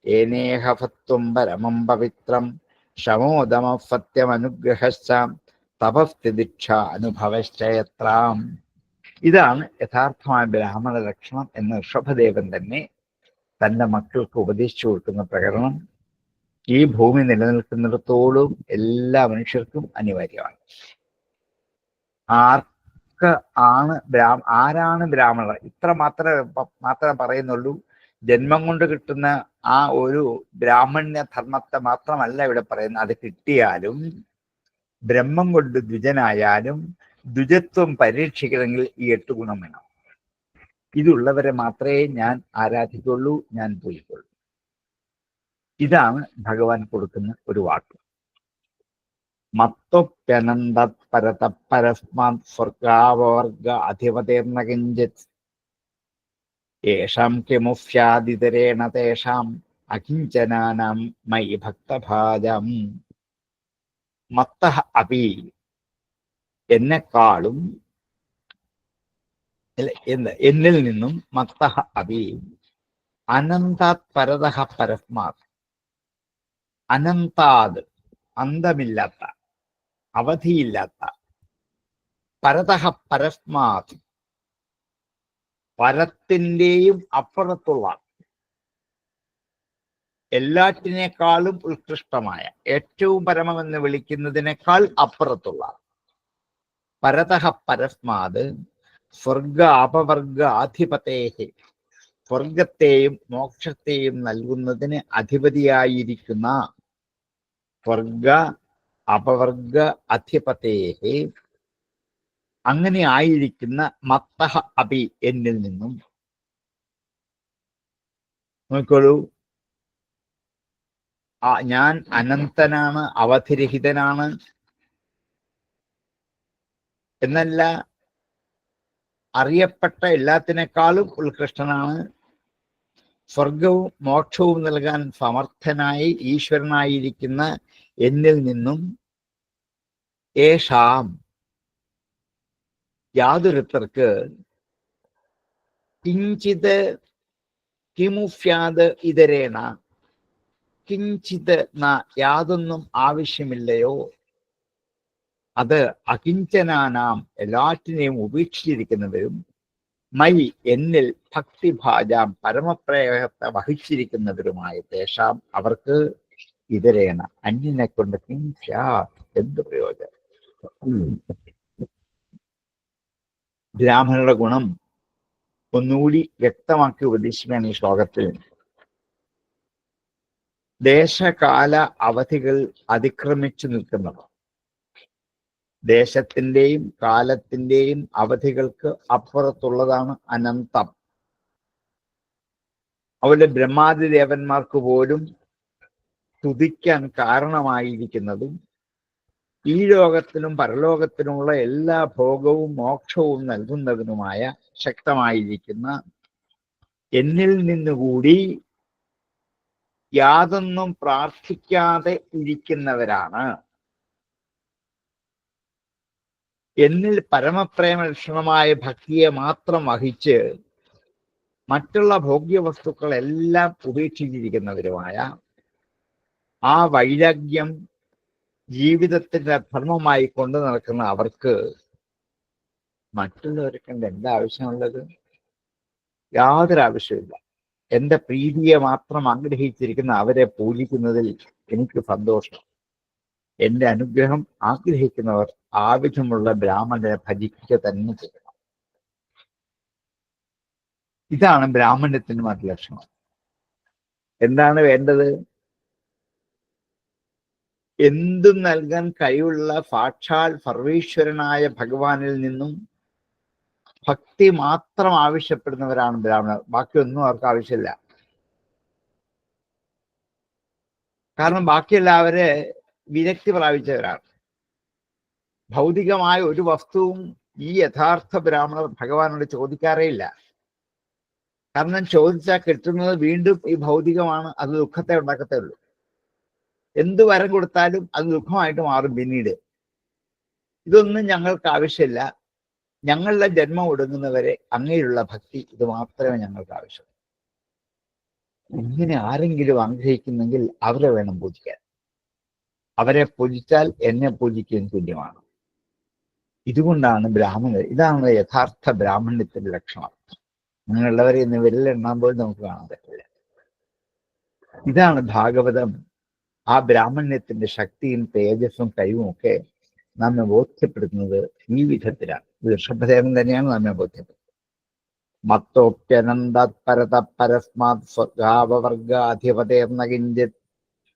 ഏനേഹഫത്വം പരമം പവിത്രം ക്ഷമോദമഫത്യമനുഗ്രഹശ്ച തപസ്ഥിതിക്ഷാനുഭവശ്ചേത്രാം. ഇതാണ് യഥാർത്ഥമായ ബ്രാഹ്മണ ലക്ഷണം എന്ന് ഋഷഭദേവൻ തന്നെ തന്റെ മക്കൾക്ക് ഉപദേശിച്ചു കൊടുക്കുന്ന പ്രകരണം ഈ ഭൂമി നിലനിൽക്കുന്നിടത്തോളം എല്ലാ മനുഷ്യർക്കും അനിവാര്യമാണ്. ആരാണ് ബ്രാഹ്മണർ? ഇത്ര മാത്രമേ പറയുന്നുള്ളൂ. ജന്മം കൊണ്ട് കിട്ടുന്ന ആ ഒരു ബ്രാഹ്മണ്യ ധർമ്മത്തെ മാത്രമല്ല ഇവിടെ പറയുന്നത്. അത് കിട്ടിയാലും ബ്രഹ്മം കൊണ്ട് ദ്വിജനായാലും ദ്വിജത്വം പരീക്ഷിക്കണമെങ്കിൽ ഈ 8 ഗുണം വേണം. ഇതുള്ളവരെ മാത്രമേ ഞാൻ ആരാധിക്കുള്ളൂ, ഞാൻ പൂജിക്കുള്ളൂ. ഇതാണ് ഭഗവാൻ കൊടുക്കുന്ന ഒരു വാക്ക്. മത്വപ്യനന്ദത് പരതപരസ്മാത് സ്വർഗാവർഗ അധിപതേർന്ന കിഞ്ചിത് യേഷാം കിമുഫ്യാദിതരേണ തേഷാം അകിഞ്ചനാനാം മയി ഭക്തഭാജം. മത്തഃ അപി, എന്നെക്കാളും, എന്നിൽ നിന്നും, മത്തഃ അപി അനന്താത് പരതഃ പരസ്മാത്, അനന്താത് അന്തമില്ലാത്ത, അവധിയില്ലാത്ത, പരതഃ പരസ്മാത് പരത്തിൻ്റെയും അപ്പുറത്തുള്ള, എല്ലാറ്റിനേക്കാളും ഉത്കൃഷ്ടമായ, ഏറ്റവും പരമമെന്ന് വിളിക്കുന്നതിനേക്കാൾ അപ്പുറത്തുള്ള പരതഃ പരസ്മാത് സ്വർഗ അപവർഗ അധിപതേഹി, സ്വർഗത്തെയും മോക്ഷത്തെയും നൽകുന്നതിന് അധിപതിയായിരിക്കുന്ന സ്വർഗ അപവർഗ അധിപതേഹി, അങ്ങനെ ആയിരിക്കുന്ന മത്തഃ അപി, എന്നിൽ നിന്നും. നോക്കോളൂ, ഞാൻ അനന്തനാണ്, അവധിരഹിതനാണ് എന്നല്ല, അറിയപ്പെട്ട എല്ലാത്തിനേക്കാളും ഉത്കൃഷ്ടനാണ്, സ്വർഗവും മോക്ഷവും നൽകാൻ സമർത്ഥനായി ഈശ്വരനായിരിക്കുന്ന എന്നിൽ നിന്നും ഏഷാം, യാതൊരുത്തർക്ക് കിഞ്ചിത് കിമുഫ്യാത് ഇതരേണ, കിഞ്ചിത് യാതൊന്നും ആവശ്യമില്ലയോ, അത് അകിഞ്ചനാനാം എല്ലാറ്റിനെയും ഉപേക്ഷിച്ചിരിക്കുന്നവരും, മൈ എന്നിൽ ഭക്തിഭാജാം പരമപ്രേമത്തെ വഹിച്ചിരിക്കുന്നവരുമായ തേഷാം അവർക്ക് ഇതരേണ അന്യനെ കൊണ്ട് എന്ത് പ്രയോജനം? ബ്രാഹ്മണരുടെ ഗുണം ഒന്നുകൂടി വ്യക്തമാക്കി ഉപദേശിക്കുകയാണ് ഈ ശ്ലോകത്തിൽ. ദേശകാല അവധികൾ അതിക്രമിച്ചു നിൽക്കുന്നവർ, ദേശത്തിൻ്റെയും കാലത്തിൻ്റെയും അവധികൾക്ക് അപ്പുറത്തുള്ളതാണ് അനന്തം. അവരുടെ ബ്രഹ്മാദി ദേവന്മാർക്ക് പോലും സ്തുതിക്കാൻ കാരണമായിരിക്കുന്നതും ഈ ലോകത്തിനും പരലോകത്തിനുമുള്ള എല്ലാ ഭോഗവും മോക്ഷവും നൽകുന്നതിനുമായ ശക്തമായിരിക്കുന്ന എന്നിൽ നിന്നുകൂടി യാതൊന്നും പ്രാർത്ഥിക്കാതെ ഇരിക്കുന്നവരാണ്. എന്നിൽ പരമപ്രേമ ലക്ഷണമായ ഭക്തിയെ മാത്രം വഹിച്ച് മറ്റുള്ള ഭോഗ്യവസ്തുക്കളെല്ലാം ഉപേക്ഷിച്ചിരിക്കുന്നവരുമായ ആ വൈരാഗ്യം ജീവിതത്തിന്റെ ധർമ്മമായി കൊണ്ടു നടക്കുന്ന അവർക്ക് മറ്റുള്ളവർക്ക് എന്താ ആവശ്യമുള്ളത്? യാതൊരു ആവശ്യമില്ല. എന്റെ പ്രീതിയെ മാത്രം ആഗ്രഹിച്ചിരിക്കുന്ന അവരെ പൂജിക്കുന്നതിൽ എനിക്ക് സന്തോഷം. എന്റെ അനുഗ്രഹം ആഗ്രഹിക്കുന്നവർ ആവശ്യമുള്ള ബ്രാഹ്മണരെ ഭജിക്കുക തന്നെ ചെയ്യണം. ഇതാണ് ബ്രാഹ്മണ്യത്തിന് മറ്റു ലക്ഷണം. എന്താണ് വേണ്ടത്? എന്തും നൽകാൻ കഴിവുള്ള സാക്ഷാൽ സർവീശ്വരനായ ഭഗവാനിൽ നിന്നും ഭക്തി മാത്രം ആവശ്യപ്പെടുന്നവരാണ് ബ്രാഹ്മണർ. ബാക്കിയൊന്നും അവർക്ക് ആവശ്യമില്ല. കാരണം ബാക്കിയെല്ലാവരെ വിരക്തി പ്രാപിച്ചവരാണ്. ഭൗതികമായ ഒരു വസ്തുവും ഈ യഥാർത്ഥ ബ്രാഹ്മണർ ഭഗവാനോട് ചോദിക്കാറേ ഇല്ല. കാരണം ചോദിച്ചാൽ കിട്ടുന്നത് വീണ്ടും ഈ ഭൗതികമാണ്, അത് ദുഃഖത്തെ ഉണ്ടാക്കത്തേ ഉള്ളൂ. എന്ത് വരം കൊടുത്താലും അത് ദുഃഖമായിട്ട് മാറും പിന്നീട്. ഇതൊന്നും ഞങ്ങൾക്ക് ആവശ്യമില്ല, ഞങ്ങളുടെ ജന്മം ഒടുങ്ങുന്നവരെ അങ്ങനെയുള്ള ഭക്തി, ഇത് മാത്രമേ ഞങ്ങൾക്ക് ആവശ്യമുള്ളൂ. ഇങ്ങനെ ആരെങ്കിലും ആഗ്രഹിക്കുന്നെങ്കിൽ അവരെ വേണം പൂജിക്കാൻ. അവരെ പൂജിച്ചാൽ എന്നെ പൂജിക്കുന്നതിന് തുല്യമാണ്. ഇതുകൊണ്ടാണ് ബ്രാഹ്മണർ, ഇതാണ് യഥാർത്ഥ ബ്രാഹ്മണ്യത്തിന്റെ ലക്ഷണം. അങ്ങനെയുള്ളവരെ ഇന്ന് വിരലെണ്ണാൻ പോലും നമുക്ക് കാണാൻ പറ്റില്ല. ഇതാണ് ഭാഗവതം ആ ബ്രാഹ്മണ്യത്തിന്റെ ശക്തിയും തേജസ്സും കഴിവും ഒക്കെ നമ്മെ ബോധ്യപ്പെടുത്തുന്നത് ഈ വിധത്തിലാണ്. ഋഷഭദേവൻ തന്നെയാണ് നമ്മെ ബോധ്യപ്പെടുത്തുന്നത്. മത്തോപ്യനന്ദാത് പരത പരസ്മാത് സ്വഭാവവർഗാധിപതേർന്ന കിഞ്ചിത്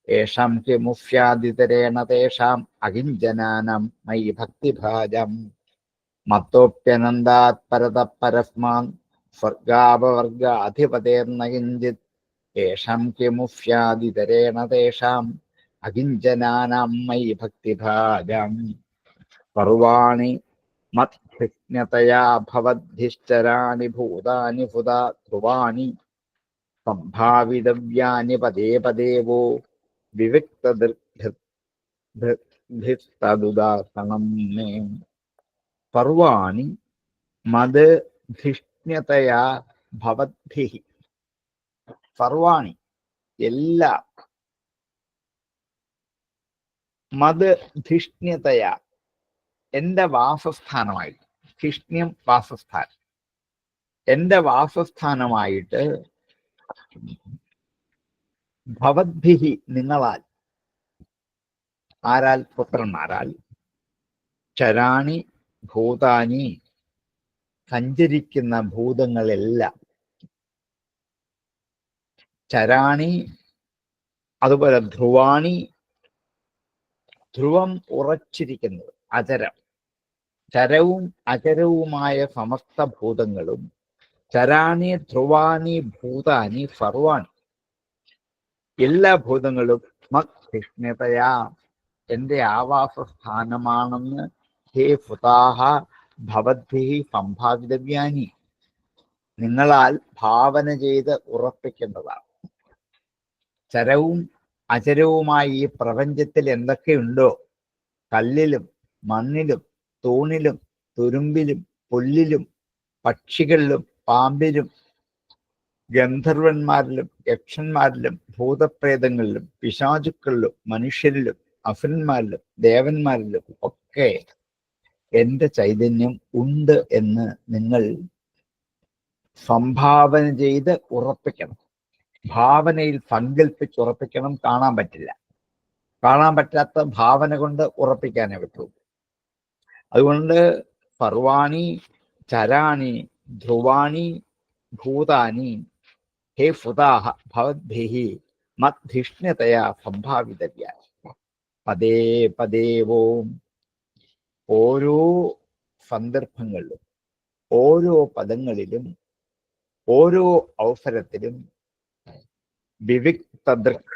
യേഷാം കിമുഫ്യാദിതരേണ തേഷാം അകിഞ്ചനാനം മയി ഭക്തിഭാജം. മത്തോപ്യനന്ദാത് പരത പരസ്മാത് സ്വർഗാപവർഗാധിപതേർന്ന കിഞ്ചിത് യേഷാം കിമുഫ്യാദിതരേണ തേഷാം അകിഞ്ചനാനം മയി ഭക്തിഭാജം. സർവാണി മത്കൃഷ്ണതയാ ഭവദ്ഭിശ്ചരാണി ഭൂതാനി ഭുതാ ധ്രുവാണി സംഭാവിതവ്യാനി പദേ പദേവോ വിവിക്തദുദാസനം മേ. സർവാണി മദ്ധിഷ്ണ്യതയാ ഭവദ്ഭിഃ. സർവാണി എല്ലാം, മദ്ധിഷ്ണ്യതയാ എന്റെ വാസസ്ഥാനമായിട്ട്, ധിഷ്ണ്യം വാസസ്ഥാനം, എന്റെ വാസസ്ഥാനമായിട്ട് ഭവദ്ഭിഹി നിങ്ങളാൽ, ആരാൽ? പുത്രന്മാരാൽ, ചരാണി ഭൂതാനി സഞ്ചരിക്കുന്ന ഭൂതങ്ങളെല്ലാം, ചരാണി അതുപോലെ ധ്രുവാണി, ധ്രുവം ഉറച്ചിരിക്കുന്നത്, അചരം, ചരവും അചരവുമായ സമസ്ത ഭൂതങ്ങളും, ചരാണി ധ്രുവാണി ഭൂതാനി സർവാണി എല്ലാ ഭൂതങ്ങളും മത്കൃഷ്ണതയാ എന്റെ ആവാസസ്ഥാനമാണെന്ന് ഹേ ഫുതാഹ ഭവദ്ഭിഃ സംഭാവിതവ്യാനി നിങ്ങളാൽ ഭാവന ചെയ്ത് ഉറപ്പിക്കേണ്ടതാണ്. ചരവും അചരവുമായ ഈ പ്രപഞ്ചത്തിൽ എന്തൊക്കെയുണ്ടോ, കല്ലിലും മണ്ണിലും തൂണിലും തുരുമ്പിലും പുല്ലിലും പക്ഷികളിലും പാമ്പിലും ഗന്ധർവന്മാരിലും യക്ഷന്മാരിലും ഭൂതപ്രേതങ്ങളിലും പിശാചുക്കളിലും മനുഷ്യരിലും അസുരന്മാരിലും ദേവന്മാരിലും ഒക്കെ എന്റെ ചൈതന്യം ഉണ്ട് എന്ന് നിങ്ങൾ സംഭാവന ചെയ്ത് ഉറപ്പിക്കണം. ഭാവനയിൽ സങ്കല്പിച്ച് ഉറപ്പിക്കണം. കാണാൻ പറ്റില്ല. കാണാൻ പറ്റാത്ത ഭാവന കൊണ്ട് ഉറപ്പിക്കാനേ പറ്റൂ. അതുകൊണ്ട് സർവാണി ചരാണി ധ്രുവാണി ഭൂതാനി ഹേ ഫുതാഹ ഭവദ്ഭിഃ മദ്ധിഷ്ണ്യതയാ സംഭാവിതവ്യ. പദേ പദേവോം. ഓരോ സന്ദർഭങ്ങളിലും ഓരോ പദങ്ങളിലും ഓരോ അവസരത്തിലും വിവിക്തദൃക്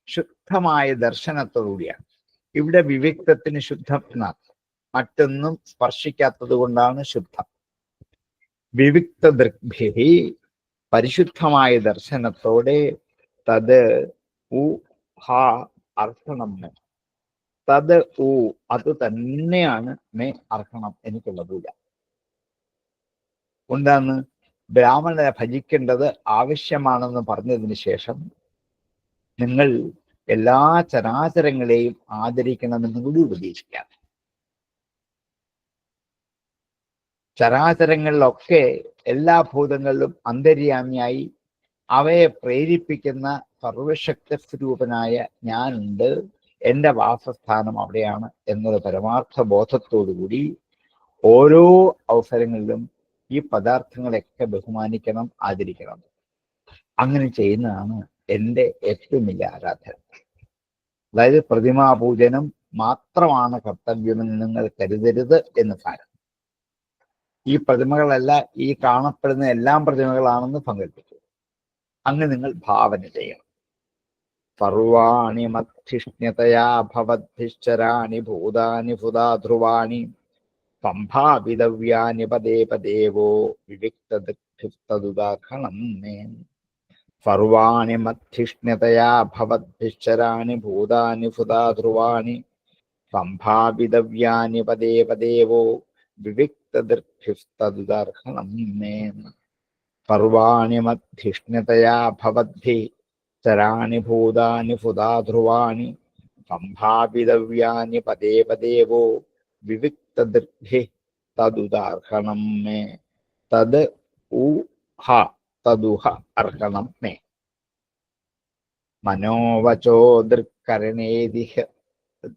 ശുദ്ധമായ ദർശനത്തോടുകൂടിയാണ്. ഇവിടെ വിവിക്തത്തിന് ശുദ്ധം എന്നർത്ഥം. മറ്റൊന്നും സ്പർശിക്കാത്തത് കൊണ്ടാണ് ശുദ്ധം. വിവിക്തദൃക്ഭിഃ പരിശുദ്ധമായ ദർശനത്തോടെ തത് ഉ ഹാ അർഹണം. തത് ഉ അത് തന്നെയാണ് മേ അർഹണം, എനിക്കുള്ള പൂജ. കൊണ്ടാണ് ബ്രാഹ്മണനെ ഭജിക്കേണ്ടത് ആവശ്യമാണെന്ന് പറഞ്ഞതിന് ശേഷം നിങ്ങൾ എല്ലാ ചരാചരങ്ങളെയും ആദരിക്കണമെന്ന് കൂടി ഉപദേശിക്കാം. ചരാചരങ്ങളിലൊക്കെ എല്ലാ ഭൂതങ്ങളിലും അന്തര്യാമിയായി അവയെ പ്രേരിപ്പിക്കുന്ന സർവശക്തി സ്വരൂപനായ ഞാനുണ്ട്, എന്റെ വാസസ്ഥാനം അവിടെയാണ് എന്നൊരു പരമാർത്ഥ ബോധത്തോടുകൂടി ഓരോ അവസരങ്ങളിലും ഈ പദാർത്ഥങ്ങളെയൊക്കെ ബഹുമാനിക്കണം, ആദരിക്കണം. അങ്ങനെ ചെയ്യുന്നതാണ് എൻ്റെ ഏറ്റവും വലിയ ആരാധന. അതായത് പ്രതിമാപൂജനം മാത്രമാണ് കർത്തവ്യമെന്ന് നിങ്ങൾ കരുതരുത് എന്ന് സാരം. ഈ പ്രതിമകളല്ല, ഈ കാണപ്പെടുന്ന എല്ലാം പ്രതിമകളാണെന്ന് സങ്കല്പിച്ചു. അങ്ങ് നിങ്ങൾ ഭാവന ചെയ്യണം. സർവാണി മധ്യിഷ്ണ്യതയാ ഭവദ്ഭിശ്ചരാണി ഭൂതാനി ഫുദാ ധ്രുവാണി സംഭാവിതവ്യാനി പദേ പദേവോ വിവിക്തദുദാഹരണം may. സർവാണി മധ്യിഷ്ണ്യതയാ ഭവദ്ഭിശ്ചരാണി ഭൂതാനി ഫുദാ ധ്രുവാണി സംഭാവിതവ്യാനി പദേ പദേവോ വിവിക്തദുദാഹരണം may. സർവാണി മധ്യിഷ്ണ്യതയാ ഭവദ്ഭിः ചരാണി ഭൂതാനി ഫുദാ ധ്രുവാണി സംഭാവിതവ്യാനി പദേ പദേവോ വിവിക്തദൃഗ്ഭിः തദുദാർഹണം may. തദ് ഊഹ തദുഹ അർഹണം may. മനോവചോ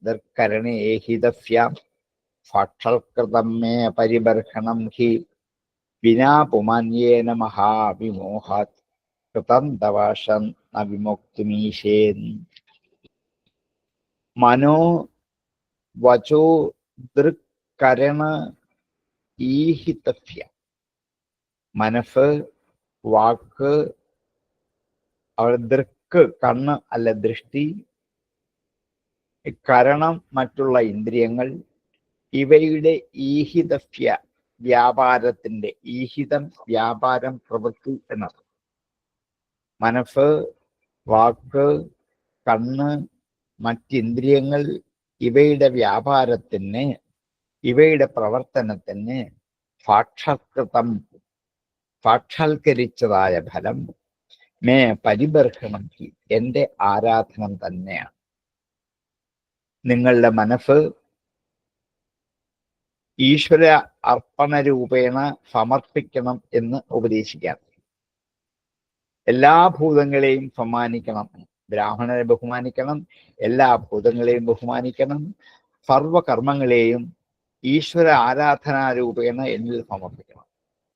ദൃക്കരണേഹിതസ്യാം സാക്ഷാത്കൃതം may പരിബർഹണം he വിനാ പുമാന്യേന മഹാവിമോഹാത് കൃതം ദവാശം ന വിമുക്തിമീശേൻ. മനോ വചോ ദൃക്കരണ ഈഹിതസ്യ. മനസ്സ്, വാക്ക്, അവിടെ ദൃക്ക് കണ്ണ് അല്ല ദൃഷ്ടി, കരണം മറ്റുള്ള ഇന്ദ്രിയങ്ങൾ, ഇവയുടെ ഈഹിതസ്യ വ്യാപാരത്തിന്റെ, ഈഹിതം വ്യാപാരം പ്രവൃത്തി എന്നത്. മനസ്സ്, വാക്ക്, കണ്ണ്, മറ്റിന്ദ്രിയങ്ങൾ ഇവയുടെ വ്യാപാരത്തിന്, ഇവയുടെ പ്രവർത്തനത്തിന് സാക്ഷാത്കരിച്ചതായ ഫലം മേ പരിബർഹണം എന്റെ ആരാധനം തന്നെയാണ്. നിങ്ങളുടെ മനസ്സ് ഈശ്വര അർപ്പണ രൂപേണ സമർപ്പിക്കണം എന്ന് ഉപദേശിക്കാം. എല്ലാ ഭൂതങ്ങളെയും സമ്മാനിക്കണം, ബ്രാഹ്മണരെ ബഹുമാനിക്കണം, എല്ലാ ഭൂതങ്ങളെയും ബഹുമാനിക്കണം, സർവകർമ്മങ്ങളെയും ഈശ്വര ആരാധനാരൂപേണ എന്നിൽ സമർപ്പിക്കണം.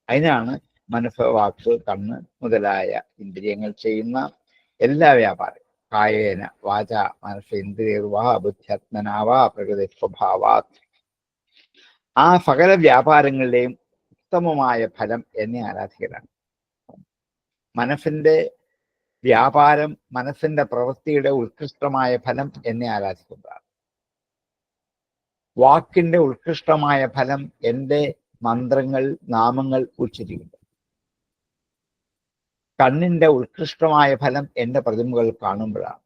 അതിനാണ് മനസ്സ്, വാക്ക്, കണ്ണ് മുതലായ ഇന്ദ്രിയങ്ങൾ ചെയ്യുന്ന എല്ലാ വ്യാപാരം, കായേന വാച മനസ്സേന്ദ്രിയർവാ ബുദ്ധ്യാത്മനാവാ പ്രകൃതി സ്വഭാവാത്, ആ സകല വ്യാപാരങ്ങളുടെയും ഉത്തമമായ ഫലം എന്നെ ആരാധിക്കലാണ്. മനസ്സിന്റെ വ്യാപാരം, മനസ്സിന്റെ പ്രവൃത്തിയുടെ ഉത്കൃഷ്ടമായ ഫലം എന്നെ ആരാധിക്കുന്നതാണ്. വാക്കിന്റെ ഉത്കൃഷ്ടമായ ഫലം എൻ്റെ മന്ത്രങ്ങൾ, നാമങ്ങൾ ഉച്ചരിക്കുന്നു. കണ്ണിന്റെ ഉത്കൃഷ്ടമായ ഫലം എൻ്റെ പ്രതിമകൾ കാണുമ്പോഴാണ്.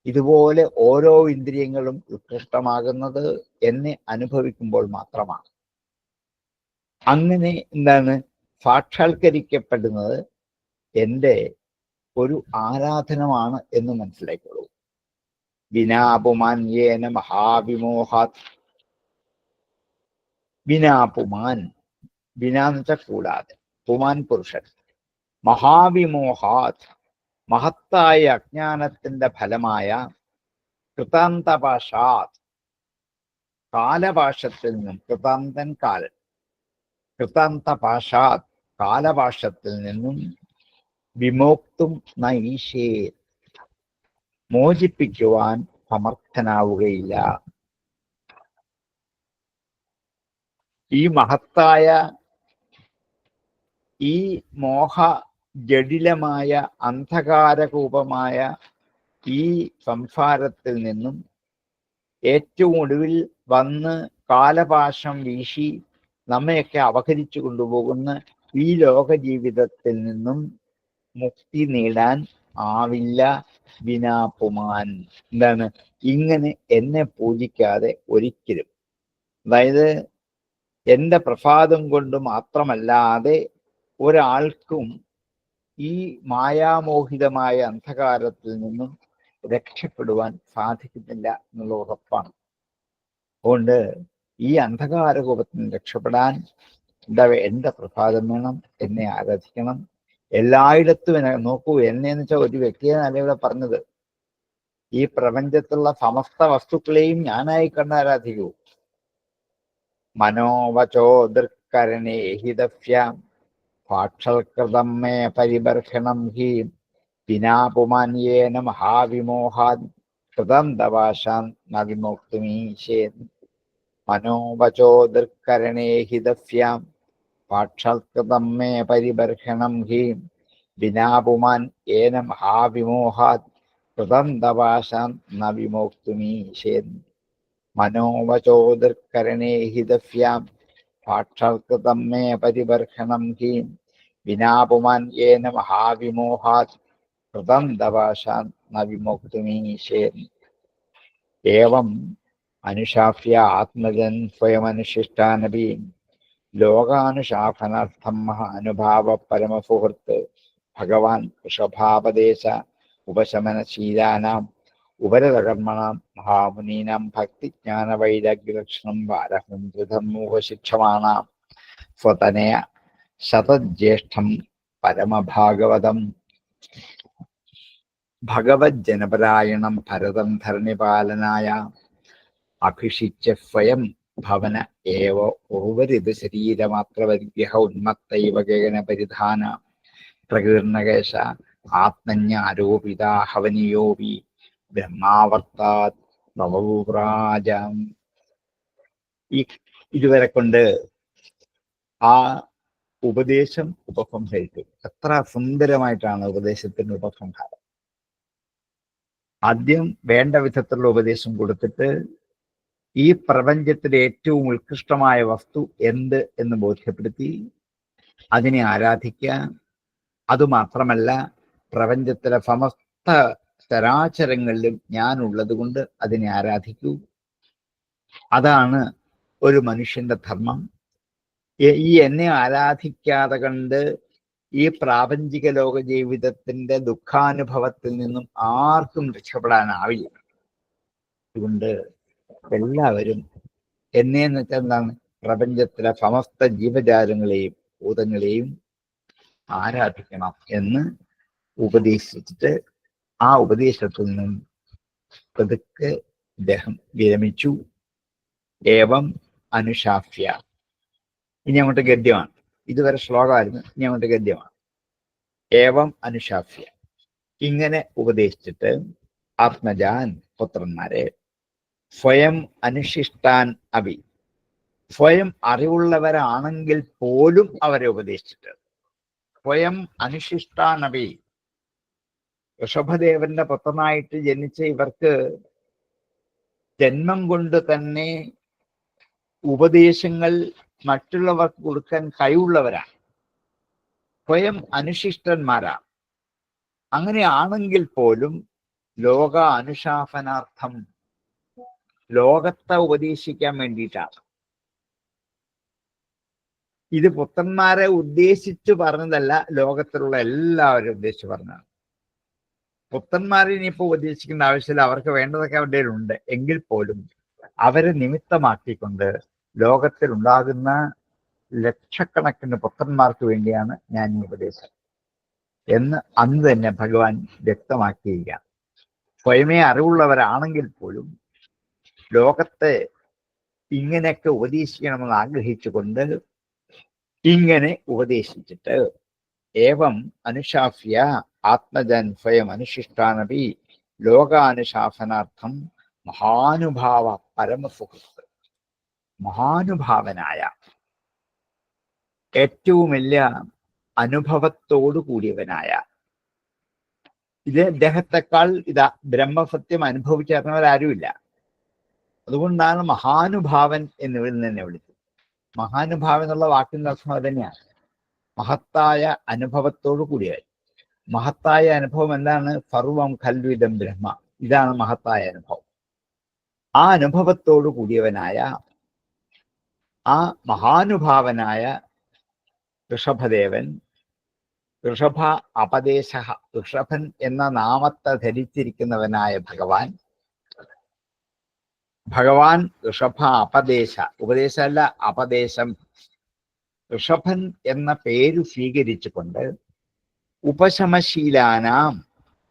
ഇതുപോലെ ഓരോ ഇന്ദ്രിയങ്ങളും ഉത്കൃഷ്ടമാകുന്നത് എന്നെ അനുഭവിക്കുമ്പോൾ മാത്രമാണ്. അങ്ങനെ എന്താണ് സാക്ഷാത്കരിക്കപ്പെടുന്നത് എൻ്റെ ഒരു ആരാധനമാണ് എന്ന് മനസ്സിലാക്കിയുള്ളൂ. വിനാപുമാന്യേന മഹാവിമോഹാത്. വിനാപുമാൻ, വിനാന്ന് വെച്ചാൽ കൂടാതെ, പുമാൻ പുരുഷൻ. മഹാവിമോഹാത്, മഹത്തായ അജ്ഞാനത്തിന്റെ ഫലമായ കൃതാന്തപാശാത്, കാലപാശത്തിൽ നിന്നും, കൃതാന്തൻ കാലൻ, കൃതാന്തപാശാത് കാലപാശത്തിൽ നിന്നും വിമോക്തും ന ഈശേ, മോചിപ്പിക്കുവാൻ സമർത്ഥനാവുകയില്ല. ഈ മഹത്തായ, ഈ മോഹ ജഡിലമായ അന്ധകാരകൂപമായ ഈ സംസാരത്തിൽ നിന്നും ഏറ്റവും ഒടുവിൽ വന്ന് കാലപാശം വീശി നമ്മയൊക്കെ അപഹരിച്ചു കൊണ്ടുപോകുന്ന ഈ ലോക ജീവിതത്തിൽ നിന്നും മുക്തി നേടാൻ ആവില്ല വിനാപുമാൻ. എന്താണ്? ഇങ്ങനെ എന്നെ പൂജിക്കാതെ ഒരിക്കലും. അതായത് എൻ്റെ പ്രസാദം കൊണ്ട് മാത്രമല്ലാതെ ഒരാൾക്കും ഈ മായാമോഹിതമായ അന്ധകാരത്തിൽ നിന്നും രക്ഷപ്പെടുവാൻ സാധിക്കുന്നില്ല എന്നുള്ള ഉറപ്പാണ്. അതുകൊണ്ട് ഈ അന്ധകാരകൂപത്തിൽ നിന്ന് രക്ഷപ്പെടാൻ എൻ്റെ പ്രസാദം വേണം, എന്നെ ആരാധിക്കണം. എല്ലായിടത്തും നോക്കൂ, എന്നെ എന്ന് വെച്ചാൽ ഒരു വ്യക്തിയെന്നല്ല ഇവിടെ പറഞ്ഞത്, ഈ പ്രപഞ്ചത്തിലുള്ള സമസ്ത വസ്തുക്കളെയും ഞാനായി കണ്ട് ആരാധിക്കൂ. മനോവചോ ദൃക്കരണേഹിതസ്യാം സാക്ഷാത്കൃതം മേ പരിബർഹണം ഹി വിനാപുമാന്യേന മഹാവിമോഹാത് കൃതം ദവാശാൻ ന വിമുക്തിമീശേൻ. മനോവചോ ദൃക്കരണേഹിതസ്യാം സാക്ഷാത്കൃതം മേ പരിബർഹണം ഹി വിനാപുമാൻ ഏന മഹാവിമോഹാത് കൃതം തപാശാൻ ന വിമോക്തുമീശേൻ മനോവചോദർക്കരണേ ഹിതഫ്യാം സാക്ഷാത്കൃതം മേ പരിബർഹണം ഹീം വിനാപുമാൻ യേന മഹാവിമോഹാത് കൃതം തപാശാൻ ന വിമോക്തുമീശേൻ ഏവം അനുശാസ്യ ആത്മജൻ സ്വയമനുശിഷ്ടാനപി ലോകാനുശാസനാർത്ഥം മഹാനുഭാവ പരമസുഹൃത്ത് ഭഗവാൻ വൃഷഭാപദേശ ഉപശമനശീലാനാം ഉപരതകർമ്മണാം മഹാമുനീനാം ഭക്തിജ്ഞാനവൈരാഗ്യലക്ഷണം വാരഹം ധൃതമൂഹശിക്ഷമാണാം സ്വതനയ ശതജ്യേഷ്ഠം പരമഭാഗവതം ഭഗവജ്ജനപരായണം ഭരതം ധരണിപാലനായ അഭിഷിച്യ സ്വയം ഭവന ഏവ ഉർവരിത് ശരീരമാത്രവരിഗ്രഹ ഉന്മത്തൈവ ഗഗന പരിധാന പ്രകീർണകേശ ആത്മന്യാരോപിത ഹവനിയോപി ബ്രഹ്മാവർത്താത് നവഭൂരാജം. ഈ ഇതുവരെ കൊണ്ട് ആ ഉപദേശം ഉപസംഹരിച്ചു. എത്ര സുന്ദരമായിട്ടാണ് ഉപദേശത്തിന്റെ ഉപസംഹാരം. ആദ്യം വേണ്ട വിധത്തിലുള്ള ഉപദേശം കൊടുത്തിട്ട് ഈ പ്രപഞ്ചത്തിലെ ഏറ്റവും ഉത്കൃഷ്ടമായ വസ്തു എന്ത് എന്ന് ബോധ്യപ്പെടുത്തി അതിനെ ആരാധിക്കുക. അതുമാത്രമല്ല, പ്രപഞ്ചത്തിലെ സമസ്ത ചരാചരങ്ങളിലും ഞാൻ ഉള്ളത് കൊണ്ട് അതിനെ ആരാധിക്കൂ. അതാണ് ഒരു മനുഷ്യന്റെ ധർമ്മം. ഈ എന്നെ ആരാധിക്കാതെ കണ്ട് ഈ പ്രാപഞ്ചിക ലോക ജീവിതത്തിന്റെ ദുഃഖാനുഭവത്തിൽ നിന്നും ആർക്കും രക്ഷപ്പെടാനാവില്ല. അതുകൊണ്ട് എല്ലാവരും എന്നെ എന്ന് വെച്ചാൽ എന്താണ്, പ്രപഞ്ചത്തിലെ സമസ്ത ജീവജാലങ്ങളെയും ഭൂതങ്ങളെയും ആരാധിക്കണം എന്ന് ഉപദേശിച്ചിട്ട് ആ ഉപദേശത്തിൽ നിന്നും പതുക്കെ ഇദ്ദേഹം വിരമിച്ചു. ഏവം അനുശാസ്യ. ഇനി അങ്ങോട്ട് ഗദ്യമാണ്. ഇതുവരെ ശ്ലോകമായിരുന്നു, ഇനി അങ്ങോട്ട് ഗദ്യമാണ്. ഏവം അനുശാസ്യ. ഇങ്ങനെ ഉപദേശിച്ചിട്ട് ആത്മജാൻ പുത്രന്മാരെ സ്വയം അനുശിഷ്ടാൻ അഭി, സ്വയം അറിവുള്ളവരാണെങ്കിൽ പോലും അവരെ ഉപദേശിച്ചിട്ട് സ്വയം അനുശിഷ്ടാൻ അഭി, ഋഷഭദേവന്റെ പുത്രനായിട്ട് ജനിച്ച ഇവർക്ക് ജന്മം കൊണ്ട് തന്നെ ഉപദേശങ്ങൾ മറ്റുള്ളവർക്ക് കൊടുക്കാൻ കഴിവുള്ളവരാണ്. സ്വയം അനുശിഷ്ടന്മാരാണ്. അങ്ങനെയാണെങ്കിൽ പോലും ലോക അനുശാസനാർത്ഥം, ലോകത്തെ ഉപദേശിക്കാൻ വേണ്ടിയിട്ടാണ്. ഇത് പുത്രന്മാരെ ഉദ്ദേശിച്ച് പറഞ്ഞതല്ല, ലോകത്തിലുള്ള എല്ലാവരും ഉദ്ദേശിച്ച് പറഞ്ഞതാണ്. പുത്രന്മാരെ ഇനിയിപ്പോൾ ഉപദേശിക്കേണ്ട ആവശ്യമില്ല, അവർക്ക് വേണ്ടതൊക്കെ അവരുടെ ഉണ്ട്. എങ്കിൽ പോലും അവരെ നിമിത്തമാക്കിക്കൊണ്ട് ലോകത്തിൽ ഉണ്ടാകുന്ന ലക്ഷക്കണക്കിന് പുത്രന്മാർക്ക് വേണ്ടിയാണ് ഞാൻ ഈ ഉപദേശം എന്ന് അന്ന് തന്നെ ഭഗവാൻ വ്യക്തമാക്കിയിരിക്കുകയാണ്. സ്വയമേ അറിവുള്ളവരാണെങ്കിൽ പോലും ലോകത്തെ ഇങ്ങനെയൊക്കെ ഉപദേശിക്കണമെന്ന് ആഗ്രഹിച്ചുകൊണ്ട് ഇങ്ങനെ ഉപദേശിച്ചിട്ട് ഏവം അനുശാസ്യ ആത്മജൻ സ്വയം അനുശിഷ്ടാനപി ലോകാനുശാസനാർത്ഥം മഹാനുഭാവ പരമസുഹൃത്ത്, മഹാനുഭാവനായ ഏറ്റവും വലിയ അനുഭവത്തോടു കൂടിയവനായ, ഇത് അദ്ദേഹത്തെക്കാൾ ഇതാ ബ്രഹ്മസത്യം അനുഭവിച്ചറിഞ്ഞവരാരുമില്ല. അതുകൊണ്ടാണ് മഹാനുഭാവൻ എന്നിവരിൽ തന്നെ വിളിച്ചത്. മഹാനുഭാവൻ എന്നുള്ള വാക്കിന്റെ അർത്ഥം അത് തന്നെയാണ്, മഹത്തായ അനുഭവത്തോടു കൂടിയവൻ. മഹത്തായ അനുഭവം എന്താണ്? സർവം ഖൽവിദം ബ്രഹ്മ. ഇതാണ് മഹത്തായ അനുഭവം. ആ അനുഭവത്തോടു കൂടിയവനായ ആ മഹാനുഭാവനായ ഋഷഭദേവൻ, ഋഷഭ അപദേശ, ഋഷഭൻ എന്ന നാമത്തെ ധരിച്ചിരിക്കുന്നവനായ ഭഗവാൻ, ഭഗവാൻ ഋഷഭ അപദേശ, ഉപദേശമല്ല അപദേശം, ഋഷഭൻ എന്ന പേര് സ്വീകരിച്ചുകൊണ്ട് ഉപശമശീലാനാം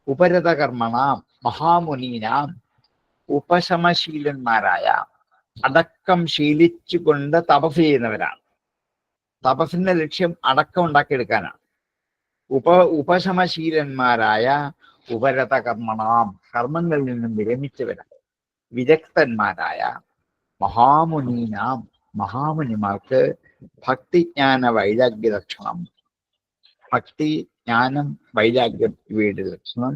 ഉപരതകർമ്മണാം മഹാമുനീനാം, ഉപശമശീലന്മാരായ അടക്കം ശീലിച്ചുകൊണ്ട് തപസ് ചെയ്യുന്നവരാണ്. തപസ്സിന്റെ ലക്ഷ്യം അടക്കം ഉണ്ടാക്കിയെടുക്കാനാണ്. ഉപശമശീലന്മാരായ ഉപരതകർമ്മണാം, കർമ്മങ്ങളിൽ നിന്നും വിരമിച്ചവരാണ് വിദഗ്ധന്മാരായ മഹാമുനീനാം, മഹാമുനിമാർക്ക് ഭക്തിജ്ഞാന വൈരാഗ്യ ലക്ഷണം, ഭക്തി ജ്ഞാനം വൈരാഗ്യം ഇവയുടെ ലക്ഷണം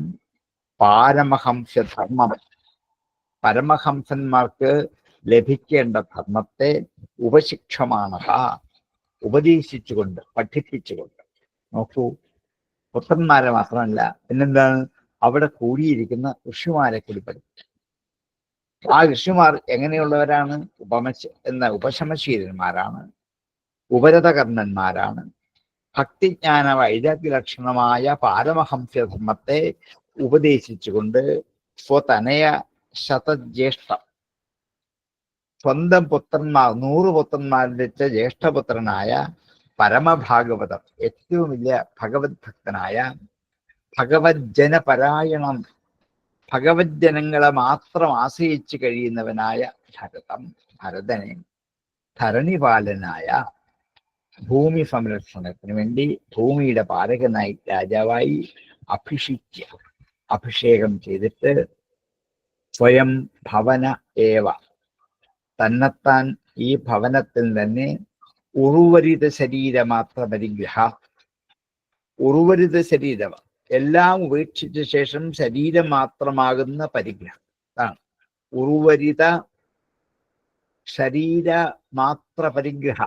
പാരമഹംസധർമ്മം, പരമഹംസന്മാർക്ക് ലഭിക്കേണ്ട ധർമ്മത്തെ ഉപശിക്ഷമാണ, ഉപദേശിച്ചുകൊണ്ട്, പഠിപ്പിച്ചുകൊണ്ട്. നോക്കൂ, പുത്രന്മാരെ മാത്രമല്ല, പിന്നെന്താണ്, അവിടെ കൂടിയിരിക്കുന്ന ഋഷിമാരെ കൂടി പഠിപ്പിച്ചു. ആ ഋഷിമാർ എങ്ങനെയുള്ളവരാണ്? ഉപശമശീലന്മാരാണ്, ഉപരതകർണന്മാരാണ്. ഭക്തിജ്ഞാന വൈരാഗ്യ ലക്ഷണമായ പാരമഹംസധർമ്മത്തെ ഉപദേശിച്ചുകൊണ്ട് സ്വതനയ ശതജ്യേഷ്ഠം, സ്വന്തം പുത്രന്മാർ 100 പുത്രന്മാരിൽ വെച്ച ജ്യേഷ്ഠപുത്രനായ പരമഭാഗവതം, ഏറ്റവും വലിയ ഭഗവത് ഭക്തനായ, ഭഗവത് ജനപരായണം, ഭഗവത് ജനങ്ങളെ മാത്രം ആശ്രയിച്ച് കഴിയുന്നവനായ ഭരതനെ ധരണിപാലനായ, ഭൂമി സംരക്ഷണത്തിന് വേണ്ടി ഭൂമിയുടെ പാലകനായി, രാജാവായി അഭിഷേകം ചെയ്തിട്ട് സ്വയം ഭവന ഏവ, തന്നെത്താൻ ഈ ഭവനത്തിൽ തന്നെ ഉറുവരിത ശരീരമാത്ര പരിഗ്രഹ, ഉറുവരിത ശരീരം എല്ലാം ഉപേക്ഷിച്ച ശേഷം ശരീരം മാത്രമാകുന്ന പരിഗ്രഹം ആണ് ഉറുവരിത ശരീര മാത്ര പരിഗ്രഹ.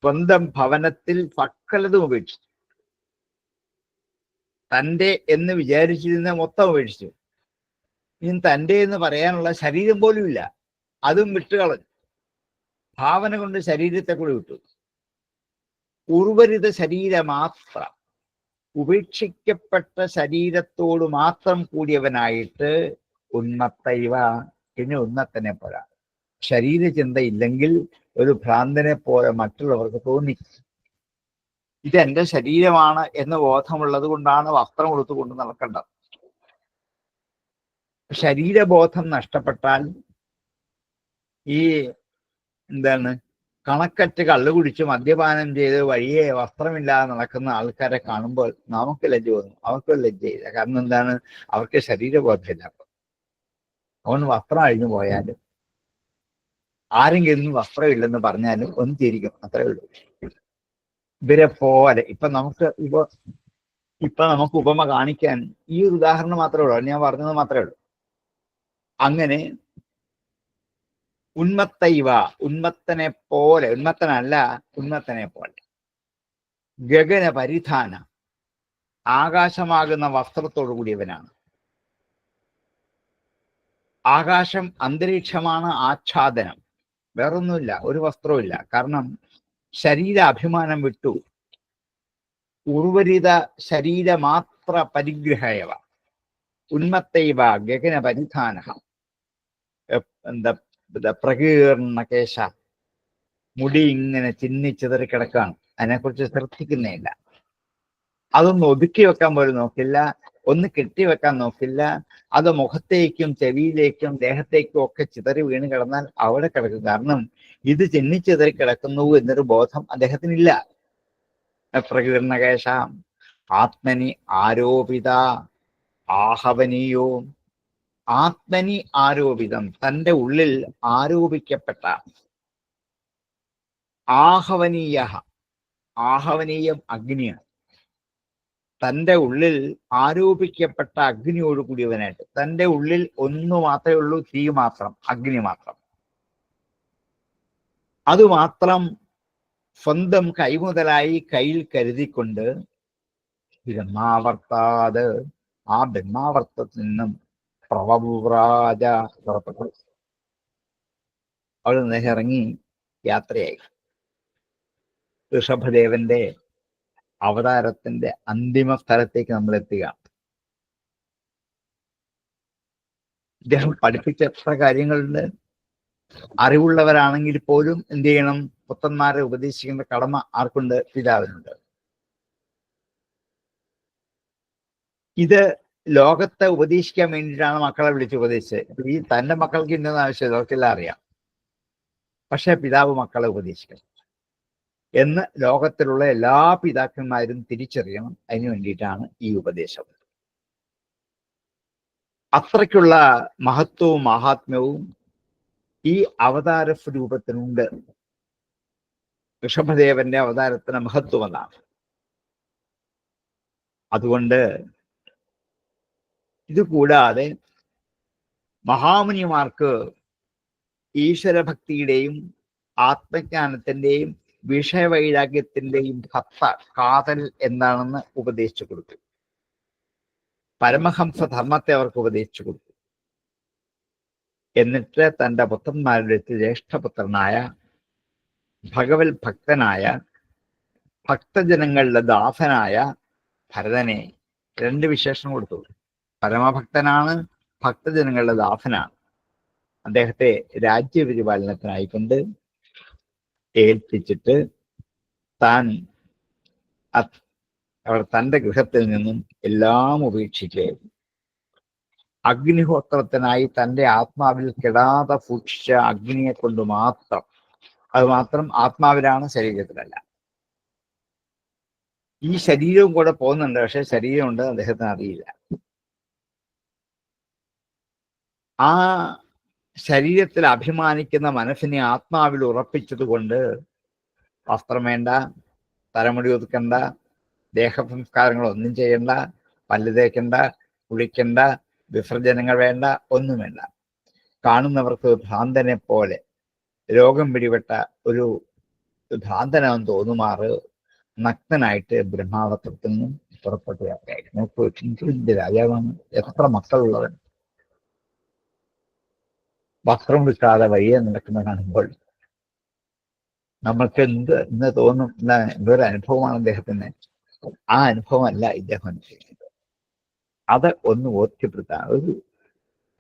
സ്വന്തം ഭവനത്തിൽ സകലതും ഉപേക്ഷിച്ചു, തൻ്റെ എന്ന് വിചാരിച്ചിരുന്ന മൊത്തം ഉപേക്ഷിച്ചു. ഇനി തൻ്റെ എന്ന് പറയാനുള്ള ശരീരം പോലും ഇല്ല, അതും വിട്ടുകളഞ്ഞു. ഭാവന കൊണ്ട് ശരീരത്തെ കൂടി വിട്ടു. ഉർവരിത ശരീരമാത്രം, ഉപേക്ഷിക്കപ്പെട്ട ശരീരത്തോട് മാത്രം കൂടിയവനായിട്ട് ഉന്മത്തൈവ, പിന്നെ ഉന്മത്തനെ പോലെ. ശരീരചിന്ത ഇല്ലെങ്കിൽ ഒരു ഭ്രാന്തനെ പോലെ മറ്റുള്ളവർക്ക് തോന്നി. ഇതെന്റെ ശരീരമാണ് എന്ന് ബോധമുള്ളത് കൊണ്ടാണ് വസ്ത്രം കൊടുത്തുകൊണ്ട് നടക്കേണ്ടത്. ശരീരബോധം നഷ്ടപ്പെട്ടാൽ ഈ കണക്കറ്റ് കള്ളു കുടിച്ച് മദ്യപാനം ചെയ്ത് വഴിയെ വസ്ത്രമില്ലാതെ നടക്കുന്ന ആൾക്കാരെ കാണുമ്പോൾ നമുക്ക് ലജ്ജ തോന്നും, അവർക്ക് ലജ്ജയില്ല. കാരണം എന്താണ്? അവർക്ക് ശരീരബോധമില്ല. അവൻ വസ്ത്രം അഴിഞ്ഞു പോയാലും ആരെങ്കിലും വസ്ത്രമില്ലെന്ന് പറഞ്ഞാലും ഒന്ന് തിരിക്കും, അത്രേ ഉള്ളൂ. ഇവരെ പോലെ ഇപ്പൊ നമുക്ക് ഉപമ കാണിക്കാൻ ഈ ഒരു ഉദാഹരണം മാത്രമേ ഉള്ളൂ, ഞാൻ പറഞ്ഞത് മാത്രമേ ഉള്ളൂ. അങ്ങനെ ഉന്മത്തൈവ, ഉന്മത്തനെ പോലെ, ഉന്മത്തനല്ല ഉന്മത്തനെ പോലെ, ഗഗന പരിധാന, ആകാശമാകുന്ന വസ്ത്രത്തോടു കൂടിയവനാണ്. ആകാശം അന്തരീക്ഷമാണ്, ആച്ഛാദനം, വേറൊന്നുമില്ല, ഒരു വസ്ത്രവുമില്ല. കാരണം ശരീരാഭിമാനം വിട്ടു. ഉർവരിത ശരീരമാത്ര പരിഗ്രഹയവ ഉന്മത്തൈവ ഗഗന പരിധാന, പ്രകീർണ കേശ, മുടി ഇങ്ങനെ ചിന്നിച്ചിതറി കിടക്കാണ്, അതിനെക്കുറിച്ച് ശ്രദ്ധിക്കുന്നേയില്ല. അതൊന്ന് ഒതുക്കി വെക്കാൻ പോലും നോക്കില്ല, ഒന്ന് കെട്ടിവെക്കാൻ നോക്കില്ല. അത് മുഖത്തേക്കും ചെവിയിലേക്കും ദേഹത്തേക്കും ഒക്കെ ചിതറി വീണ് കിടന്നാൽ അവിടെ കിടക്കും. കാരണം ഇത് ചിന്നിച്ചിതറി കിടക്കുന്നു എന്നൊരു ബോധം അദ്ദേഹത്തിനില്ല. പ്രകീർണകേശ ആത്മനി ആരോപിത ആഹവനീയോ, ആത്മനി ആരോപിതം, തൻ്റെ ഉള്ളിൽ ആരോപിക്കപ്പെട്ട, ആഹവനീയ, ആഹവനീയം അഗ്നിയാണ്, തൻ്റെ ഉള്ളിൽ ആരോപിക്കപ്പെട്ട അഗ്നിയോട് കൂടിയവനായിട്ട്. തൻ്റെ ഉള്ളിൽ ഒന്നു മാത്രമേ ഉള്ളൂ, തീ മാത്രം, അഗ്നി മാത്രം. അതുമാത്രം സ്വന്തം കൈമുതലായി കയ്യിൽ കരുതിക്കൊണ്ട് ബ്രഹ്മാവർത്താത്, ആ ബ്രഹ്മാവർത്തത്തിൽ നിന്നും പ്രവവ്രാജ പുറപ്പെട്ടു. അവിടെ നിന്ന് ഇറങ്ങി യാത്രയായി. ഋഷഭദേവന്റെ അവതാരത്തിന്റെ അന്തിമ സ്ഥലത്തേക്ക് നമ്മൾ എത്തുക. ഇദ്ദേഹം പഠിപ്പിച്ച എത്ര കാര്യങ്ങളുണ്ട്. അറിവുള്ളവരാണെങ്കിൽ പോലും എന്ത് ചെയ്യണം? പുത്രന്മാരെ ഉപദേശിക്കേണ്ട കടമ ആർക്കുണ്ട്? പിതാവിനുണ്ട്. ഇത് ലോകത്തെ ഉപദേശിക്കാൻ വേണ്ടിയിട്ടാണ് മക്കളെ വിളിച്ച് ഉപദേശിച്ചത്. ഈ തൻ്റെ മക്കൾക്ക് ഇന്നത് ആവശ്യം അവർക്കെല്ലാം അറിയാം. പക്ഷെ പിതാവ് മക്കളെ ഉപദേശിക്കണം എന്ന് ലോകത്തിലുള്ള എല്ലാ പിതാക്കന്മാരും തിരിച്ചറിയണം. അതിനു വേണ്ടിയിട്ടാണ് ഈ ഉപദേശം. അത്രയ്ക്കുള്ള മഹത്വവും മഹാത്മ്യവും ഈ അവതാര സ്വരൂപത്തിനുണ്ട്. ഋഷഭദേവന്റെ അവതാരത്തിന് മഹത്വം എന്നാണ്. അതുകൊണ്ട് ഇതുകൂടാതെ മഹാമുനിമാർക്ക് ഈശ്വരഭക്തിയുടെയും ആത്മജ്ഞാനത്തിന്റെയും വിഷയവൈരാഗ്യത്തിന്റെയും ഭക്ത കാതൽ എന്താണെന്ന് ഉപദേശിച്ചു കൊടുത്തു. പരമഹംസ ധർമ്മത്തെ അവർക്ക് ഉപദേശിച്ചു കൊടുത്തു. എന്നിട്ട് തന്റെ പുത്രന്മാരുടെ ജ്യേഷ്ഠപുത്രനായ ഭഗവത് ഭക്തനായ ഭക്തജനങ്ങളുടെ ദാസനായ ഭരതനെ 2 വിശേഷണം കൊടുത്തു. പരമഭക്തനാണ്, ഭക്തജനങ്ങളുടെ ദാസനാണ്. അദ്ദേഹത്തെ രാജ്യപരിപാലനത്തിനായിക്കൊണ്ട് ഏൽപ്പിച്ചിട്ട് താൻ തന്റെ ഗൃഹത്തിൽ നിന്നും എല്ലാം ഉപേക്ഷിച്ച് അഗ്നിഹോത്രത്തിനായി തന്റെ ആത്മാവിൽ കെടാതെ സൂക്ഷിച്ച അഗ്നിയെ കൊണ്ട് മാത്രം, അത് മാത്രം ആത്മാവിലാണ്, ശരീരത്തിലല്ല. ഈ ശരീരവും കൂടെ പോകുന്നുണ്ട്, പക്ഷെ ശരീരമുണ്ട് അദ്ദേഹത്തിന് അറിയില്ല. ആ ശരീരത്തിൽ അഭിമാനിക്കുന്ന മനസ്സിനെ ആത്മാവിൽ ഉറപ്പിച്ചത് കൊണ്ട് വസ്ത്രം വേണ്ട, തലമുടി ഒതുക്കണ്ട, ദേഹസംസ്കാരങ്ങളൊന്നും ചെയ്യണ്ട, പല്ല് തേക്കണ്ട, കുളിക്കണ്ട, വിസർജനങ്ങൾ വേണ്ട, ഒന്നും വേണ്ട. കാണുന്നവർക്ക് ഭ്രാന്തനെ പോലെ, രോഗം പിടിപെട്ട ഒരു ഭ്രാന്തനാണെന്ന് തോന്നുമാറ് നഗ്നനായിട്ട് ബ്രഹ്മാവത്രത്തിൽ നിന്നും പുറപ്പെട്ടു യാത്രയായി. നോക്കൂ, ചിന്തിന്റെ രാജാവാണ്, എത്ര മക്കളുള്ളവൻ, വസ്ത്രം വിട്ടാതെ വഴിയെ നടക്കുന്ന കാണുമ്പോൾ നമ്മൾക്ക് ഇന്ന് തോന്നും എന്തൊരു അനുഭവമാണ് അദ്ദേഹത്തിന്. ആ അനുഭവമല്ല ഇദ്ദേഹം അനുഭവിക്കുന്നത്. അത് ഒന്ന് ബോധ്യപ്പെടുത്താൻ, ഒരു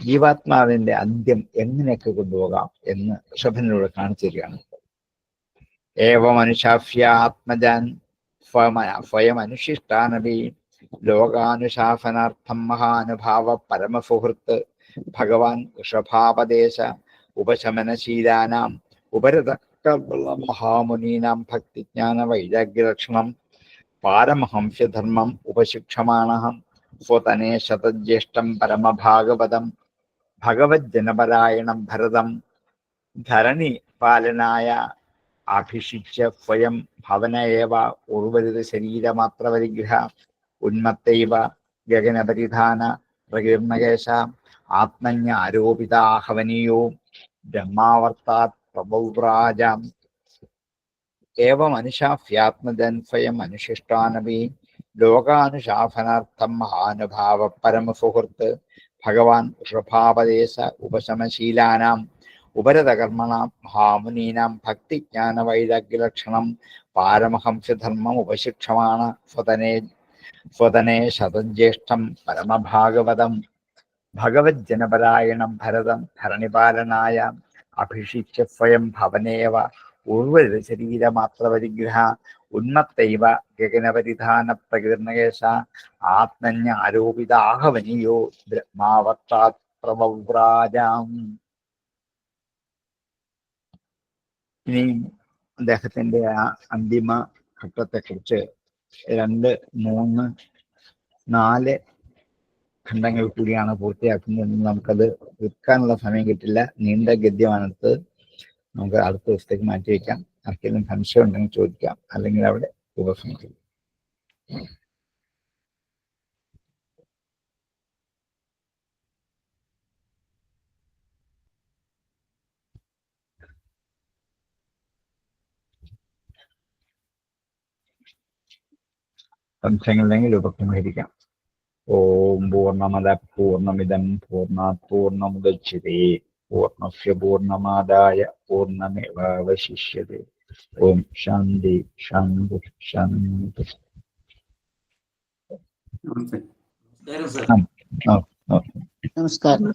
ജീവാത്മാവിന്റെ അന്ത്യം എങ്ങനെയൊക്കെ കൊണ്ടുപോകാം എന്ന് ഋഷഭനിലൂടെ കാണിച്ചു തരികയാണ്. ഏവ മനുഷ്യാത്മജാൻ സ്വയമനുശിഷ്ടാനപി ലോകാനുശാസനാർത്ഥം മഹാനുഭാവ പരമസുഹൃത്ത് ഭഗവാൻ ഋഷഭാപദേശ ഉപശമനശീലാനാം ഉപരത മഹാമുനീനാം ഭക്തിജ്ഞാന വൈരാഗ്യലക്ഷണം പാരമഹംസ്യധർമ്മം ഉപശിക്ഷമാണഹം സ്വതനേ ശതജ്യേഷ്ഠം പരമഭാഗവതം ഭഗവജ്ജനപരായണം ഭരതം ധരണി പാലനായ അഭിഷിച്യ സ്വയം ഭവന ഏവ ഉർവരിത ശരീരമാത്ര പരിഗ്രഹ ഉന്മത്തൈവ ഗഗനപരിധാന പ്രകീർണകേശ ആത്മന്യ ആരോപിതാഹവനീയോ ബ്രഹ്മാവർത്താത് പ്രഭൗരാജാം ഏവ മനുഷ്യാത്മജൻ സ്വയം അനുശിഷ്ടാനപി ലോകാനുശാസനാർത്ഥം മഹാനുഭാവ പരമസുഹൃത്ത് ഭഗവാൻ ഋഷഭാപദേശ ഉപശമശീലാനാം ഉപരതകർമ്മണാം മഹാമുനീനാം ഭക്തിജ്ഞാന വൈരാഗ്യലക്ഷണം പാരമഹംസ്യധർമ്മം ഉപശിക്ഷമാണ് സ്വതനേ ശതജ്യേഷ്ഠം പരമഭാഗവതം ഭഗവജ്ജനപരായണം ഭരതം ധരണിപാലനായ അഭിഷിച്യ സ്വയം ഭവനേവ ഉർവരിത ശരീരമാത്ര പരിഗ്രഹ ഉന്മത്തൈവ ഗഗനപരിധാന പ്രകീർണകേശ ആത്മന്യ ആരോപിതാഹവനീയോ ബ്രഹ്മാവർത്താത് പ്രവ്രാജാം. ഇനി അദ്ദേഹത്തിന്റെ ആ അന്തിമ ഘട്ടത്തെക്കുറിച്ച് 2, 3, 4 ഖണ്ഡങ്ങൾ കൂടിയാണ് പൂർത്തിയാക്കുന്നത്. നമുക്കത് വിൽക്കാനുള്ള സമയം കിട്ടില്ല, നീണ്ട ഗദ്യമാണെടുത്ത് നമുക്ക് അടുത്ത ദിവസത്തേക്ക് മാറ്റിവെക്കാം. ആർക്കെങ്കിലും സംശയം ഉണ്ടെങ്കിൽ ചോദിക്കാം, അല്ലെങ്കിൽ അവിടെ ഉപസംഹരിക്കാം. സംശയങ്ങളുണ്ടെങ്കിൽ ഉപസംഹരിക്കാം. ഓം പൂർണ്ണമദ പൂർണ്ണമിദം പൂർണ്ണാത് പൂർണ്ണമുദച്യതേ പൂർണ്ണസ്യ പൂർണ്ണമാദായ പൂർണ്ണമേവാവശിഷ്യതേ. ഓം ശാന്തി ശാന്തി ശാന്തി. നമസ്കാരം.